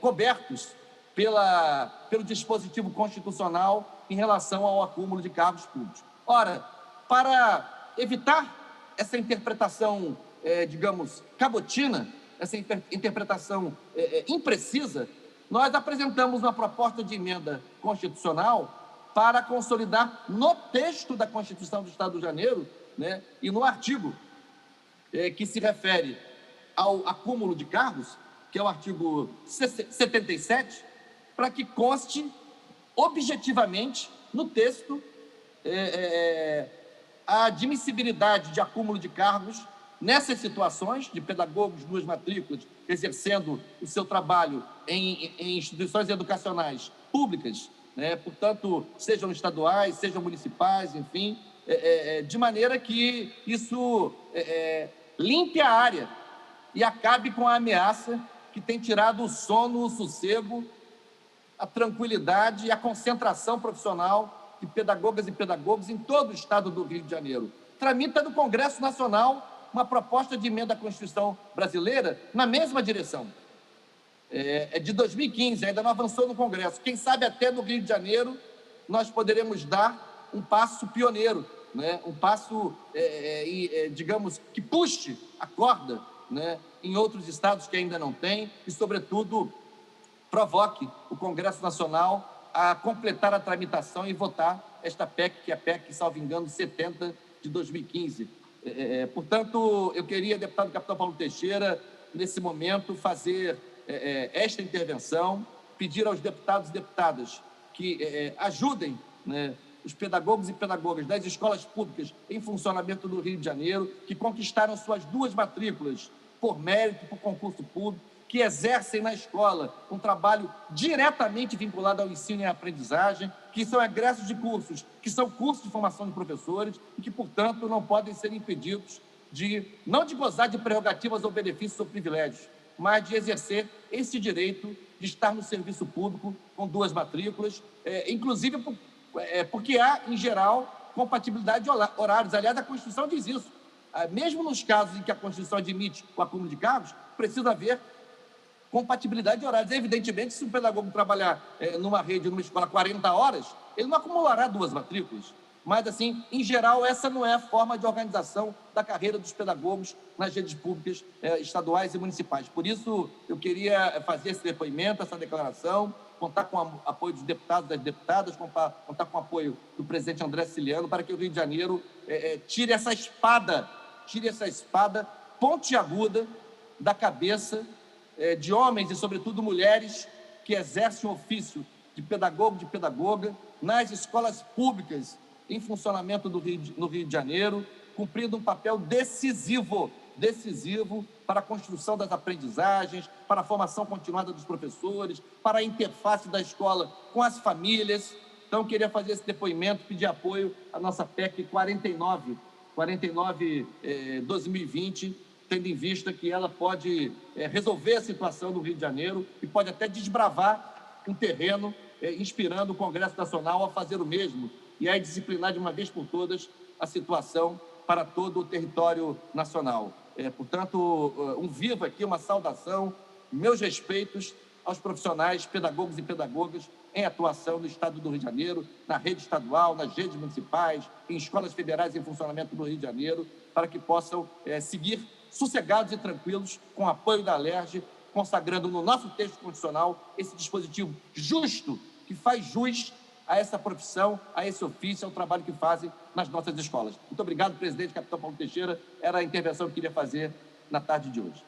cobertos pelo dispositivo constitucional em relação ao acúmulo de cargos públicos. Ora, para evitar essa interpretação, digamos, cabotina, essa interpretação imprecisa, nós apresentamos uma proposta de emenda constitucional para consolidar no texto da Constituição do Estado do Rio de Janeiro, né, e no artigo que se refere ao acúmulo de cargos, que é o artigo 77, para que conste objetivamente no texto a admissibilidade de acúmulo de cargos nessas situações de pedagogos, duas matrículas, exercendo o seu trabalho em instituições educacionais públicas, né? Portanto, sejam estaduais, sejam municipais, enfim, de maneira que isso limpe a área e acabe com a ameaça que tem tirado o sono, o sossego, a tranquilidade e a concentração profissional de pedagogas e pedagogos em todo o estado do Rio de Janeiro. Tramita no Congresso Nacional uma proposta de emenda à Constituição brasileira na mesma direção. É de 2015, ainda não avançou no Congresso. Quem sabe até no Rio de Janeiro nós poderemos dar um passo pioneiro, né? Um passo, digamos, que puxe a corda, né, em outros estados que ainda não têm e, sobretudo, provoque o Congresso Nacional a completar a tramitação e votar esta PEC, que é a PEC, salvo engano, 70 de 2015. Portanto, eu queria, deputado capitão Paulo Teixeira, nesse momento, fazer esta intervenção, pedir aos deputados e deputadas que ajudem, né, os pedagogos e pedagogas das escolas públicas em funcionamento do Rio de Janeiro, que conquistaram suas duas matrículas por mérito, por concurso público, que exercem na escola um trabalho diretamente vinculado ao ensino e à aprendizagem, que são egressos de cursos, que são cursos de formação de professores e que, portanto, não podem ser impedidos não de gozar de prerrogativas ou benefícios ou privilégios, mas de exercer esse direito de estar no serviço público com duas matrículas, inclusive porque há, em geral, compatibilidade de horários. Aliás, a Constituição diz isso. Mesmo nos casos em que a Constituição admite o acúmulo de cargos, precisa haver compatibilidade de horários. Evidentemente, se um pedagogo trabalhar numa rede, numa escola, 40 horas, ele não acumulará duas matrículas. Mas, assim, em geral, essa não é a forma de organização da carreira dos pedagogos nas redes públicas estaduais e municipais. Por isso, eu queria fazer esse depoimento, essa declaração, contar com o apoio dos deputados e das deputadas, contar com o apoio do presidente André Ciliano, para que o Rio de Janeiro tire essa espada pontiaguda da cabeça de homens e, sobretudo, mulheres que exercem o ofício de pedagogo, de pedagoga, nas escolas públicas em funcionamento no Rio de Janeiro, cumprindo um papel decisivo decisivo para a construção das aprendizagens, para a formação continuada dos professores, para a interface da escola com as famílias. Então, queria fazer esse depoimento, pedir apoio à nossa PEC 49/2020, tendo em vista que ela pode resolver a situação do Rio de Janeiro e pode até desbravar um terreno, inspirando o Congresso Nacional a fazer o mesmo e a disciplinar de uma vez por todas a situação para todo o território nacional. Portanto, um viva aqui, uma saudação, meus respeitos aos profissionais, pedagogos e pedagogas em atuação no Estado do Rio de Janeiro, na rede estadual, nas redes municipais, em escolas federais em funcionamento no Rio de Janeiro, para que possam seguir sossegados e tranquilos com o apoio da Alerj, consagrando no nosso texto constitucional esse dispositivo justo, que faz jus a essa profissão, a esse ofício, ao trabalho que fazem nas nossas escolas. Muito obrigado, presidente, capitão Paulo Teixeira. Era a intervenção que eu queria fazer na tarde de hoje.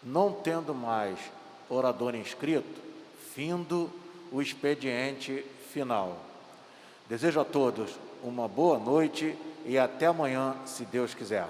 Não tendo mais orador inscrito, findo o expediente final. Desejo a todos uma boa noite e até amanhã, se Deus quiser.